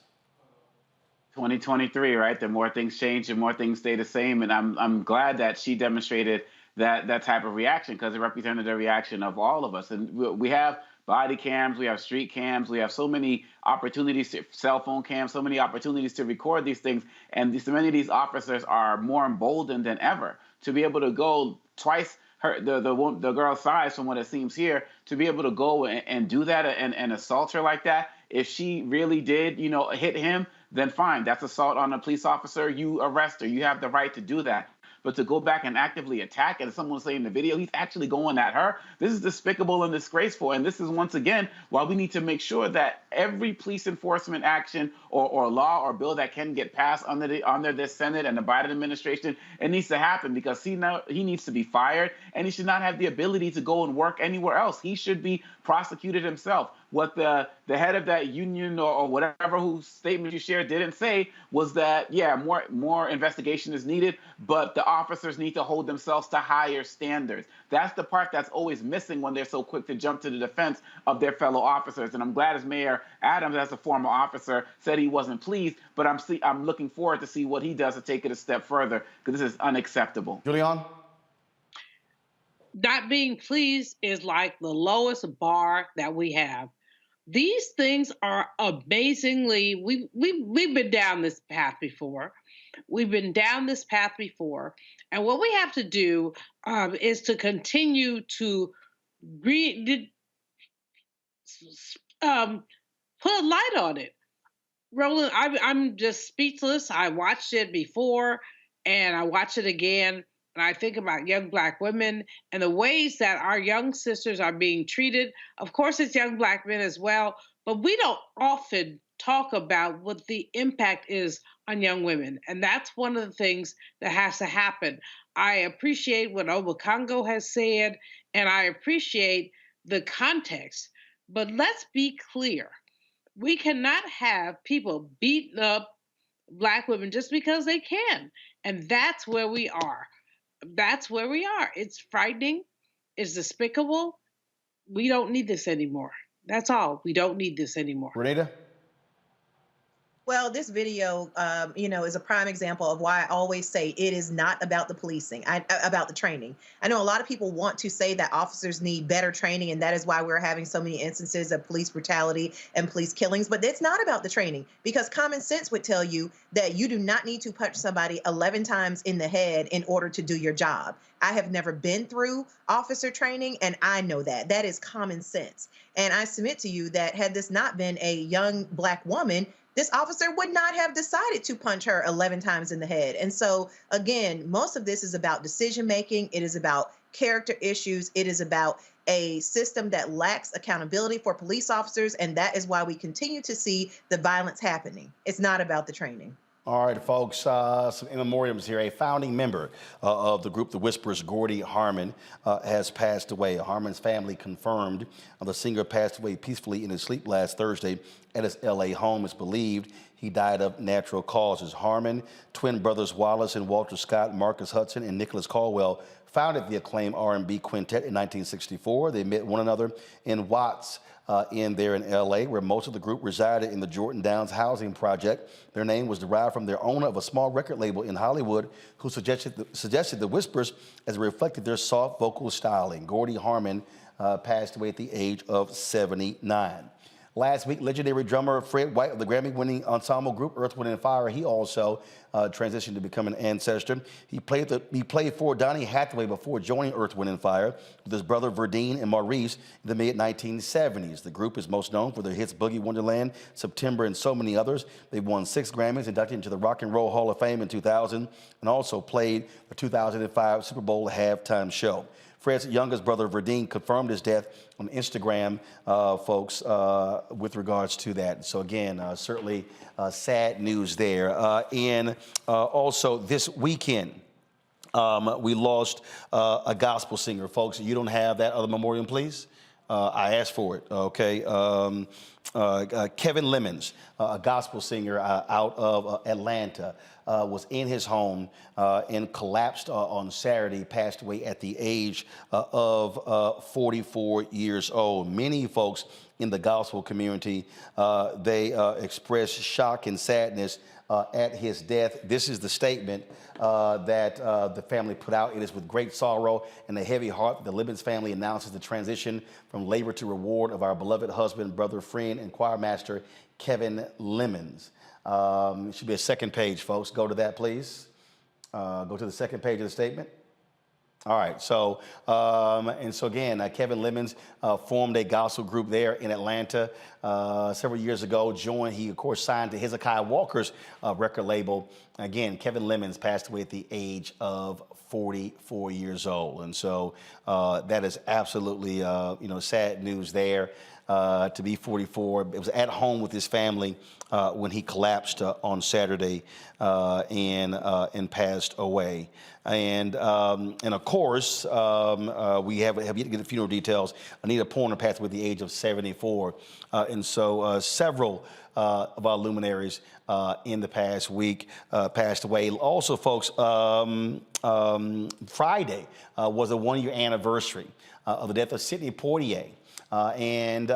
2023, right? The more things change, the more things stay the same. And I'm glad that she demonstrated that type of reaction because it represented the reaction of all of us. And we have body cams, we have street cams, we have so many opportunities, cell phone cams, so many opportunities to record these things. And so many of these officers are more emboldened than ever to be able to go twice the girl's size from what it seems here, to be able to go and do that and assault her like that. If she really did, hit him, then fine. That's assault on a police officer. You arrest her. You have the right to do that. But to go back and actively attack, and someone saying in the video, he's actually going at her. This is despicable and disgraceful. And this is, once again, why we need to make sure that every police enforcement action or law or bill that can get passed under this Senate and the Biden administration, it needs to happen because he needs to be fired and he should not have the ability to go and work anywhere else. He should be prosecuted himself. What the head of that union or whatever whose statement you shared didn't say was that, yeah, more investigation is needed, but the officers need to hold themselves to higher standards. That's the part that's always missing when they're so quick to jump to the defense of their fellow officers. And I'm glad as Mayor Adams, as a former officer, said he wasn't pleased, but I'm looking forward to see what he does to take it a step further because this is unacceptable. Julian? Not being pleased is like the lowest bar that we have. These things are amazingly, we've been down this path before. And what we have to do is to continue to put a light on it. Roland, I'm just speechless. I watched it before and I watch it again. And I think about young Black women and the ways that our young sisters are being treated. Of course, it's young Black men as well, but we don't often talk about what the impact is on young women. And that's one of the things that has to happen. I appreciate what Congo has said, and I appreciate the context. But let's be clear. We cannot have people beating up Black women just because they can. And that's where we are. That's where we are. It's frightening. It's despicable. We don't need this anymore. That's all. We don't need this anymore. Renita? Well, this video, is a prime example of why I always say it is not about the policing, about the training. I know a lot of people want to say that officers need better training, and that is why we're having so many instances of police brutality and police killings. But it's not about the training, because common sense would tell you that you do not need to punch somebody 11 times in the head in order to do your job. I have never been through officer training, and I know that. That is common sense. And I submit to you that had this not been a young Black woman, this officer would not have decided to punch her 11 times in the head. And so, again, most of this is about decision making. It is about character issues. It is about a system that lacks accountability for police officers. And that is why we continue to see the violence happening. It's not about the training. All right, folks, some in memoriams here. A founding member of the group The Whispers, Gordy Harmon, has passed away. Harmon's family confirmed the singer passed away peacefully in his sleep last Thursday at his L.A. home. It's believed he died of natural causes. Harmon, twin brothers Wallace and Walter Scott, Marcus Hudson, and Nicholas Caldwell founded the acclaimed R&B quintet in 1964. They met one another in Watts, in L.A., where most of the group resided in the Jordan Downs housing project. Their name was derived from their owner of a small record label in Hollywood, who suggested the Whispers as it reflected their soft vocal styling. Gordy Harmon passed away at the age of 79. Last week, legendary drummer Fred White of the Grammy-winning ensemble group Earth, Wind & Fire, he also transitioned to become an ancestor. He played for Donny Hathaway before joining Earth, Wind & Fire with his brother Verdine and Maurice in the mid-1970s. The group is most known for their hits Boogie Wonderland, September, and so many others. They won 6 Grammys, inducted into the Rock and Roll Hall of Fame in 2000, and also played the 2005 Super Bowl halftime show. Fred's youngest brother, Verdine, confirmed his death on Instagram, folks, with regards to that. So again, certainly sad news there. And also this weekend, we lost a gospel singer. Folks, you don't have that other memoriam, please? I asked for it, okay? Kevin Lemons, a gospel singer out of Atlanta, was in his home and collapsed on Saturday, passed away at the age of 44 years old. Many folks in the gospel community, they expressed shock and sadness at his death. This is the statement that the family put out. It is with great sorrow and a heavy heart that the Lemons family announces the transition from labor to reward of our beloved husband, brother, friend, and choir master, Kevin Lemons. It should be a second page, folks. Go to that, please. Go to the second page of the statement. All right, so, again, Kevin Lemons formed a gospel group there in Atlanta several years ago. He, of course, signed to Hezekiah Walker's record label. Again, Kevin Lemons passed away at the age of 44 years old. And so that is absolutely, sad news there. To be 44. It was at home with his family when he collapsed on Saturday and passed away. And of course, we have yet to get the funeral details. Anita Porter passed away at the age of 74. And so several of our luminaries in the past week passed away. Also, folks, Friday was a one-year anniversary of the death of Sidney Poitier. And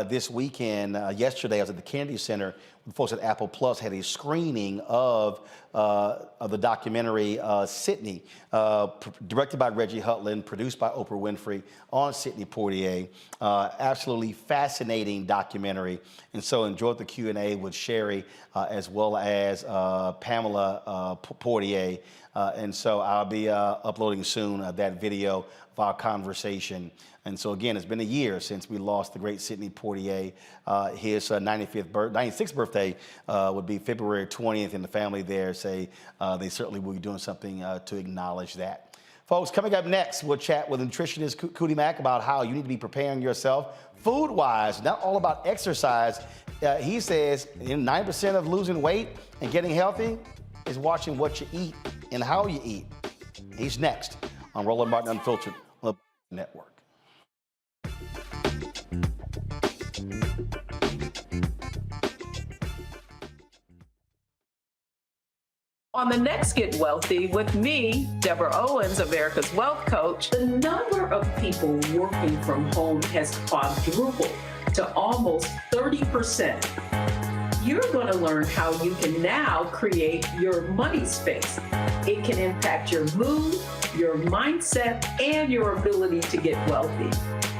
this weekend, yesterday, I was at the Kennedy Center. The folks at Apple Plus had a screening of the documentary Sidney, directed by Reggie Hutland, produced by Oprah Winfrey, on Sidney Poitier. Absolutely fascinating documentary. And so enjoyed the Q&A with Sherry as well as Pamela Poitier. And so I'll be uploading soon that video of our conversation. And so, again, it's been a year since we lost the great Sidney Poitier. His 96th birthday would be February 20th, and the family there say they certainly will be doing something to acknowledge that. Folks, coming up next, we'll chat with nutritionist Cootie Mack about how you need to be preparing yourself food-wise, not all about exercise. He says 9% of losing weight and getting healthy is watching what you eat and how you eat. He's next on Roland Martin Unfiltered on the network. On the next Get Wealthy with me, Deborah Owens, America's Wealth Coach, the number of people working from home has quadrupled to almost 30%. You're going to learn how you can now create your money space. It can impact your mood, your mindset, and your ability to get wealthy.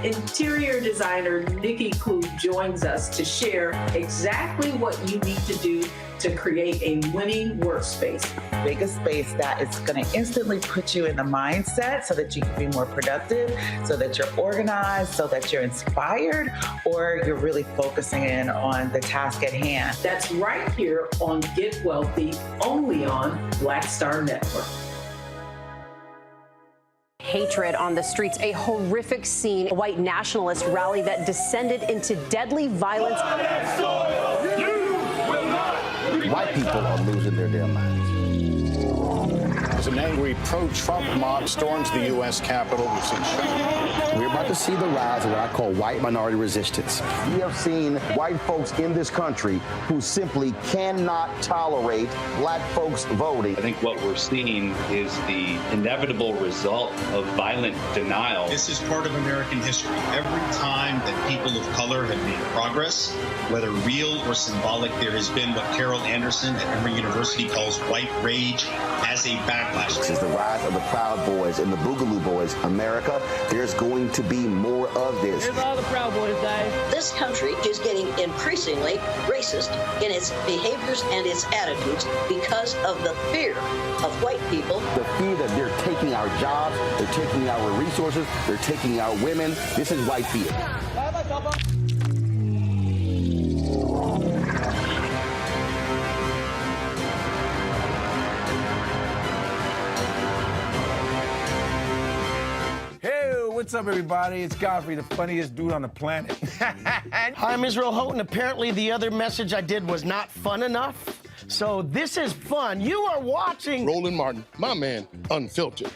Interior designer Nikki Klug joins us to share exactly what you need to do to create a winning workspace. Make a space that is going to instantly put you in the mindset so that you can be more productive, so that you're organized, so that you're inspired, or you're really focusing in on the task at hand. That's right here on Get Wealthy, only on Black Star Network. Hatred on the streets, a horrific scene, a white nationalist rally that descended into deadly violence. White people are losing their damn minds. As an angry pro-Trump mob storms the U.S. Capitol, we've seen We're about to see the rise of what I call white minority resistance. We have seen white folks in this country who simply cannot tolerate black folks voting. I think what we're seeing is the inevitable result of violent denial. This is part of American history. Every time that people of color have made progress, whether real or symbolic, there has been what Carol Anderson at Emory University calls white rage as a backlash. This is the rise of the Proud Boys and the Boogaloo Boys. America, there's going to be more of this. Here's all the Proud Boys, Dave. This country is getting increasingly racist in its behaviors and its attitudes because of the fear of white people. The fear that they're taking our jobs, they're taking our resources, they're taking our women. This is white fear. What's up, everybody? It's Godfrey, the funniest dude on the planet. Hi, I'm Israel Houghton. Apparently, the other message I did was not fun enough. So this is fun. You are watching Roland Martin, my man, Unfiltered.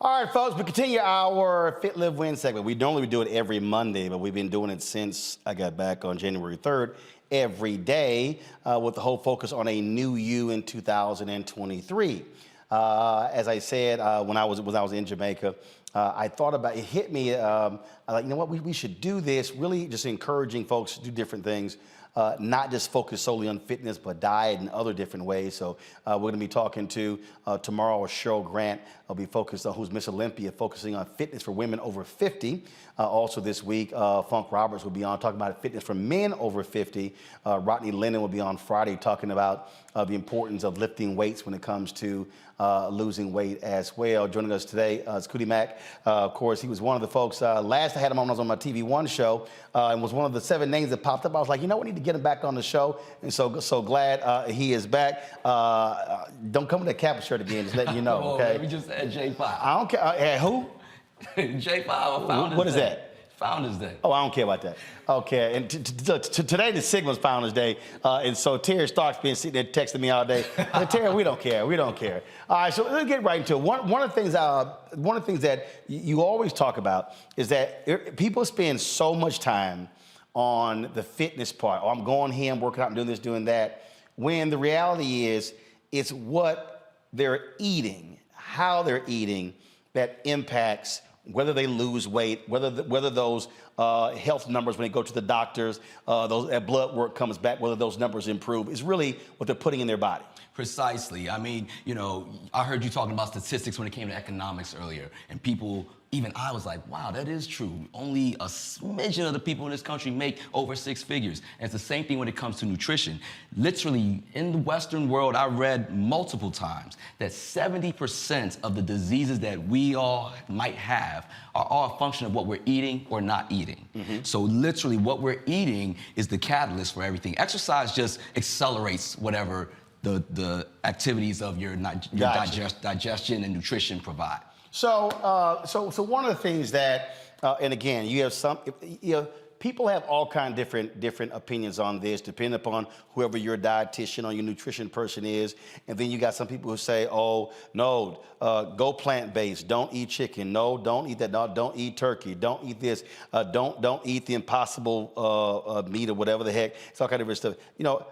All right, folks, we continue our Fit, Live, Win segment. We normally do it every Monday, but we've been doing it since I got back on January 3rd, every day, with the whole focus on a new you in 2023. As I said, when I was in Jamaica, I thought about it. Hit me like, you know what, we should do this. Really, just encouraging folks to do different things. Not just focus solely on fitness, but diet and other different ways. So we're going to be talking to tomorrow Cheryl Grant. I'll be focused on who's Miss Olympia, focusing on fitness for women over 50. Also this week, Funk Roberts will be on talking about fitness for men over 50. Rodney Lennon will be on Friday talking about the importance of lifting weights when it comes to losing weight as well. Joining us today is Cootie Mack. Of course, he was one of the folks, last I had him on, I was on my TV One show, and was one of the 7 names that popped up. I was like, you know, we need to get him back on the show. And so glad he is back. Don't come with that Kappa shirt again, just letting you know, okay? We just said J5. I don't care. Who? J5, Founders Day. What is that? Founders Day. Oh, I don't care about that. Okay, and today the Sigma's Founders Day, and so Terry Stark's been sitting there texting me all day. Terry, we don't care. We don't care. All right, so let's get right into it. One of the things that you always talk about is that people spend so much time on the fitness part. Oh, I'm going here, I'm working out, I'm doing this, doing that. When the reality is, it's what they're eating, how they're eating, that impacts whether they lose weight, whether those health numbers when they go to the doctors, that blood work comes back, whether those numbers improve, is really what they're putting in their body. Precisely. I mean, you know, I heard you talking about statistics when it came to economics earlier, and people, even I was like, wow, that is true. Only a smidgen of the people in this country make over 6 figures. And it's the same thing when it comes to nutrition. Literally, in the Western world, I read multiple times that 70% of the diseases that we all might have are all a function of what we're eating or not eating. Mm-hmm. So literally, what we're eating is the catalyst for everything. Exercise just accelerates whatever the activities of your digestion and nutrition provide. So one of the things that, and again, you have people have all kinds of different opinions on this, depending upon whoever your dietitian or your nutrition person is. And then you got some people who say, oh, no, go plant-based. Don't eat chicken. No, don't eat that. No, don't eat turkey. Don't eat this. Don't eat the impossible meat or whatever the heck. It's all kind of different stuff. You know,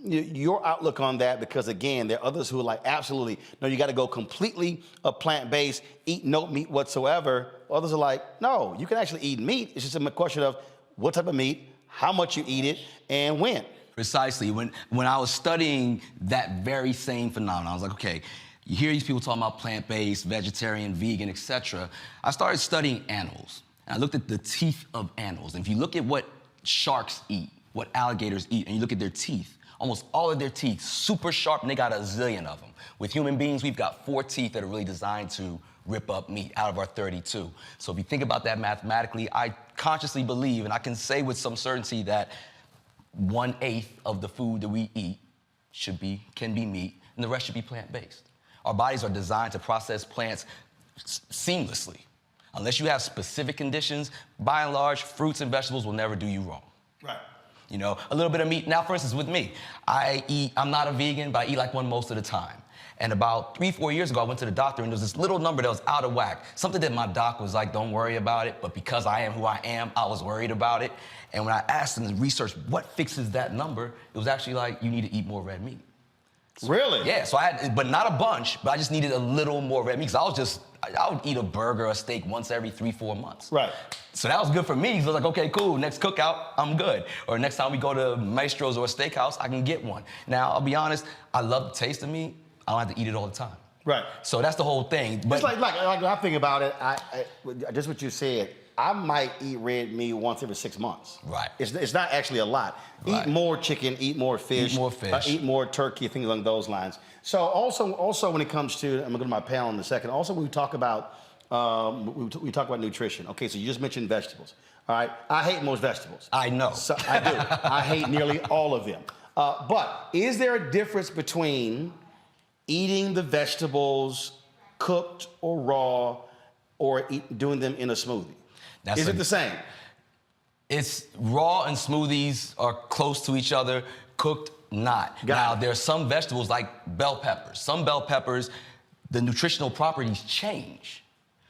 your outlook on that, because again, there are others who are like, absolutely, no, you got to go completely plant-based, eat no meat whatsoever. Others are like, no, you can actually eat meat. It's just a question of what type of meat, how much you eat it, and when. Precisely. When I was studying that very same phenomenon, I was like, okay, you hear these people talking about plant-based, vegetarian, vegan, etc. I started studying animals. And I looked at the teeth of animals. And if you look at what sharks eat, what alligators eat, and you look at their teeth, almost all of their teeth, super sharp, and they got a zillion of them. With human beings, we've got 4 teeth that are really designed to rip up meat out of our 32. So if you think about that mathematically, I consciously believe, and I can say with some certainty that 1/8 of the food that we eat can be meat, and the rest should be plant-based. Our bodies are designed to process plants seamlessly. Unless you have specific conditions, by and large, fruits and vegetables will never do you wrong. Right. You know, a little bit of meat. Now, for instance, with me, I'm not a vegan, but I eat like one most of the time. And about 3-4 years ago, I went to the doctor, and there was this little number that was out of whack. Something that my doc was like, don't worry about it. But because I am who I am, I was worried about it. And when I asked him to research what fixes that number, it was actually like, you need to eat more red meat. Really? Yeah, so but not a bunch, but I just needed a little more red meat. Because I would eat a burger or a steak once every 3-4 months. Right. So that was good for me, because I was like, okay, cool, next cookout, I'm good. Or next time we go to Maestro's or a steakhouse, I can get one. Now, I'll be honest, I love the taste of meat. I don't have to eat it all the time. Right. So that's the whole thing. But it's like when I think about it, just what you said, I might eat red meat once every 6 months. Right. It's not actually a lot. Right. Eat more chicken, eat more fish. Eat more fish. Eat more turkey, things along those lines. So also when it comes to, I'm going to go to my panel in a second, also when we talk about, we talk about nutrition. Okay, so you just mentioned vegetables. All right, I hate most vegetables. I know. So, I do. I hate nearly all of them. But is there a difference between eating the vegetables cooked or raw, or doing them in a smoothie? Is it the same? It's raw, and smoothies are close to each other. Cooked, not. Now, there's some vegetables like bell peppers. Some bell peppers, the nutritional properties change.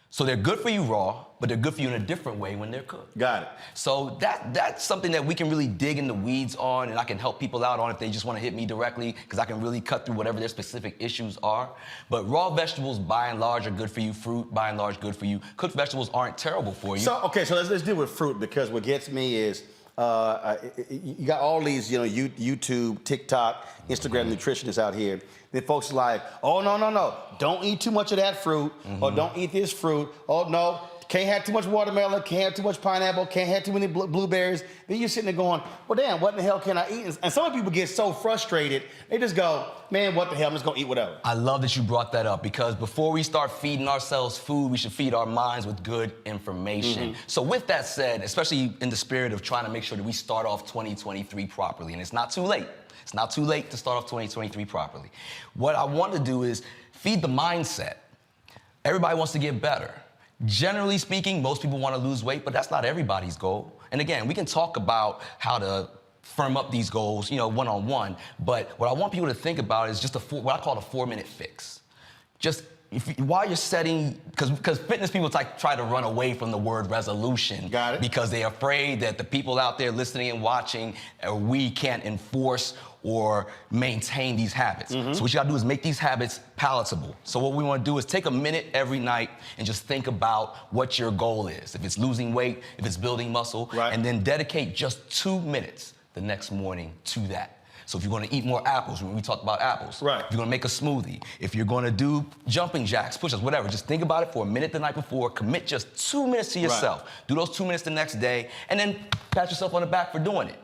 So they're good for you raw, but they're good for you in a different way when they're cooked. Got it. So that's something that we can really dig in the weeds on, and I can help people out on if they just want to hit me directly, because I can really cut through whatever their specific issues are. But raw vegetables, by and large, are good for you. Fruit, by and large, good for you. Cooked vegetables aren't terrible for you. So, okay, so let's deal with fruit, because what gets me is you got all these, YouTube, TikTok, Instagram nutritionists out here. Then folks are like, oh, no, don't eat too much of that fruit, or don't eat this fruit. Oh, no, can't have too much watermelon, can't have too much pineapple, can't have too many blueberries. Then you're sitting there going, well, damn, what in the hell can I eat? And some people get so frustrated, they just go, man, what the hell, I'm just gonna eat whatever. I love that you brought that up, because before we start feeding ourselves food, we should feed our minds with good information. So with that said, especially in the spirit of trying to make sure that we start off 2023 properly, and it's not too late. It's not too late to start off 2023 properly. What I want to do is feed the mindset. Everybody wants to get better. Generally speaking, most people want to lose weight, but that's not everybody's goal. And again, we can talk about how to firm up these goals, one-on-one, but what I want people to think about is just what I call a 4-minute fix. Just while you're setting, because fitness people try to run away from the word resolution. Got it. Because they're afraid that the people out there listening and watching, we can't enforce or maintain these habits. So what you gotta do is make these habits palatable. So what we wanna do is take a minute every night and just think about what your goal is. If it's losing weight, if it's building muscle, and then dedicate just 2 minutes the next morning to that. So if you're gonna eat more apples, when we talk about apples, if you're gonna make a smoothie, if you're gonna do jumping jacks, push-ups, whatever, just think about it for a minute the night before, commit just 2 minutes to yourself. Do those 2 minutes the next day, and then pat yourself on the back for doing it.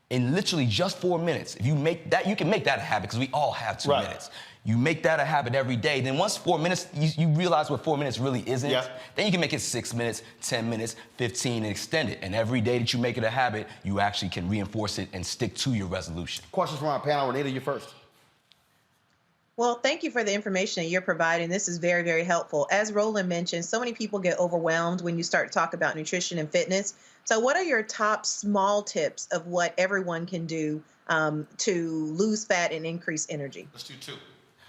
In literally just 4 minutes, if you make that, you can make that a habit, because we all have 2 minutes. You make that a habit every day. Then once 4 minutes, you realize what 4 minutes really isn't. Then you can make it 6 minutes, 10 minutes, 15, and extend it. And every day that you make it a habit, you actually can reinforce it and stick to your resolution. Questions from our panel. Renita, you first. Well, thank you for the information that you're providing. This is very, very helpful. As Roland mentioned, so many people get overwhelmed when you start to talk about nutrition and fitness. So what are your top small tips of what everyone can do to lose fat and increase energy? Let's do 2.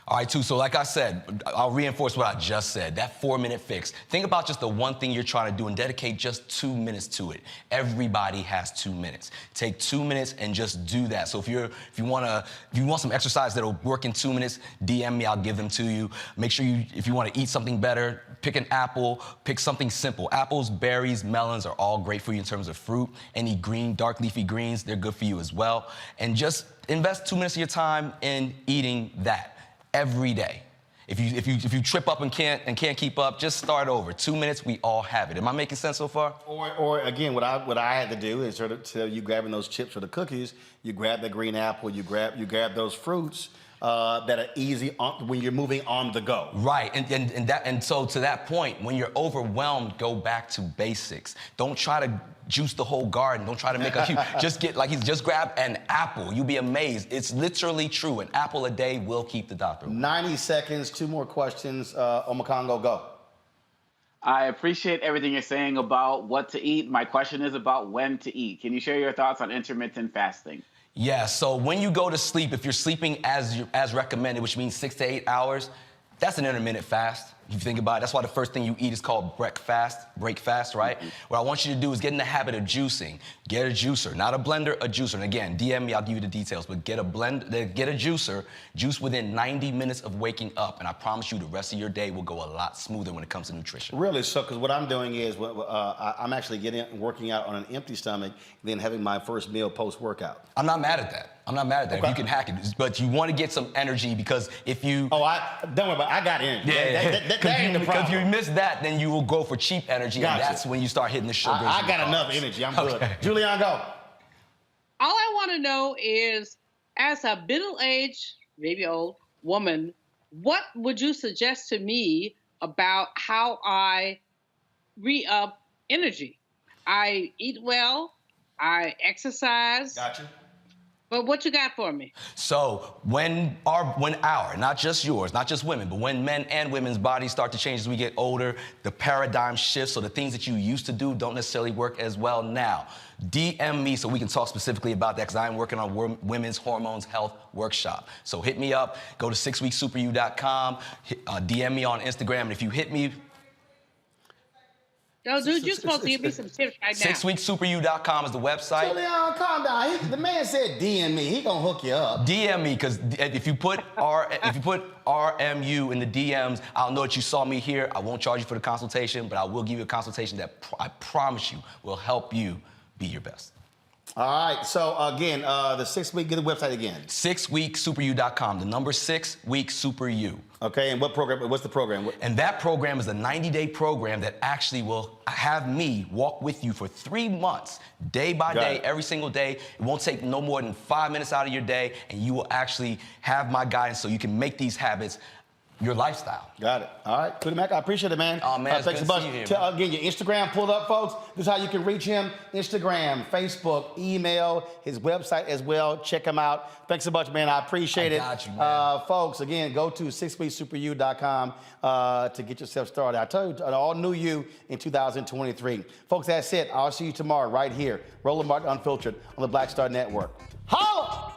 All right, 2. So like I said, I'll reinforce what I just said, that 4-minute fix. Think about just the one thing you're trying to do and dedicate just 2 minutes to it. Everybody has 2 minutes. Take 2 minutes and just do that. So if you want some exercise that'll work in 2 minutes, DM me, I'll give them to you. Make sure if you want to eat something better, pick an apple, pick something simple. Apples, berries, melons are all great for you in terms of fruit. Any green, dark leafy greens, they're good for you as well. And just invest 2 minutes of your time in eating that. Every day. If you trip up and can't keep up, just start over. 2 minutes, we all have it. Am I making sense so far? Or again, what I had to do is sort of you grabbing those chips or the cookies, you grab the green apple, you grab those fruits, that are easy when you're moving on the go. Right, and so to that point, when you're overwhelmed, go back to basics. Don't try to juice the whole garden. Don't try to make a huge, just grab an apple. You'll be amazed. It's literally true. An apple a day will keep the doctor away. 90 seconds, 2 more questions. Omakongo, go. I appreciate everything you're saying about what to eat. My question is about when to eat. Can you share your thoughts on intermittent fasting? Yeah, so when you go to sleep, if you're sleeping as recommended, which means 6 to 8 hours, that's an intermittent fast. If you think about it, that's why the first thing you eat is called break fast, right? What I want you to do is get in the habit of juicing. Get a juicer, not a blender, a juicer. And again, DM me, I'll give you the details, but get a juicer, juice within 90 minutes of waking up, and I promise you the rest of your day will go a lot smoother when it comes to nutrition. Really? So, because what I'm doing is I'm actually working out on an empty stomach, then having my first meal post-workout. I'm not mad at that. Okay. If you can hack it. But you want to get some energy because if you... don't worry about it. I got energy. That ain't the problem. Because if you miss that, then you will go for cheap energy, and that's when you start hitting the sugars. I got enough energy. I'm good. Julian, go. All I want to know is, as a middle-aged, maybe old woman, what would you suggest to me about how I re-up energy? I eat well. I exercise. Gotcha. But what you got for me? So when our, not just yours, not just women, but when men and women's bodies start to change as we get older, the paradigm shifts, so the things that you used to do don't necessarily work as well now. DM me so we can talk specifically about that, because I'm working on Women's Hormones Health Workshop. So hit me up, go to 6weeksuperyou.com, DM me on Instagram, and if you hit me, No, dude, you're supposed to give me some tips right now. 6weeksuperyou.com is the website. Julian, calm down. The man said DM me. He gonna hook you up. DM me, because if you put RMU in the DMs, I'll know that you saw me here. I won't charge you for the consultation, but I will give you a consultation that I promise you will help you be your best. All right. So again, the 6 week. Get the website again. 6weeksuperyou.com. The number 6weeksuperyou. Okay. And what program? What's the program? And that program is a 90-day program that actually will have me walk with you for 3 months, day by day, every single day. It won't take no more than 5 minutes out of your day, and you will actually have my guidance so you can make these habits your lifestyle. Got it. All right. Cootie Mac, I appreciate it, man. Oh, man, thanks a bunch. Again, your Instagram pulled up, folks. This is how you can reach him. Instagram, Facebook, email, his website as well. Check him out. Thanks a bunch, man. I appreciate it. Got you, man. Folks, again, go to 6weeksuperyou.com to get yourself started. I tell you, an all new you in 2023. Folks, that's it. I'll see you tomorrow right here. Roland Martin Unfiltered on the Black Star Network. Holla!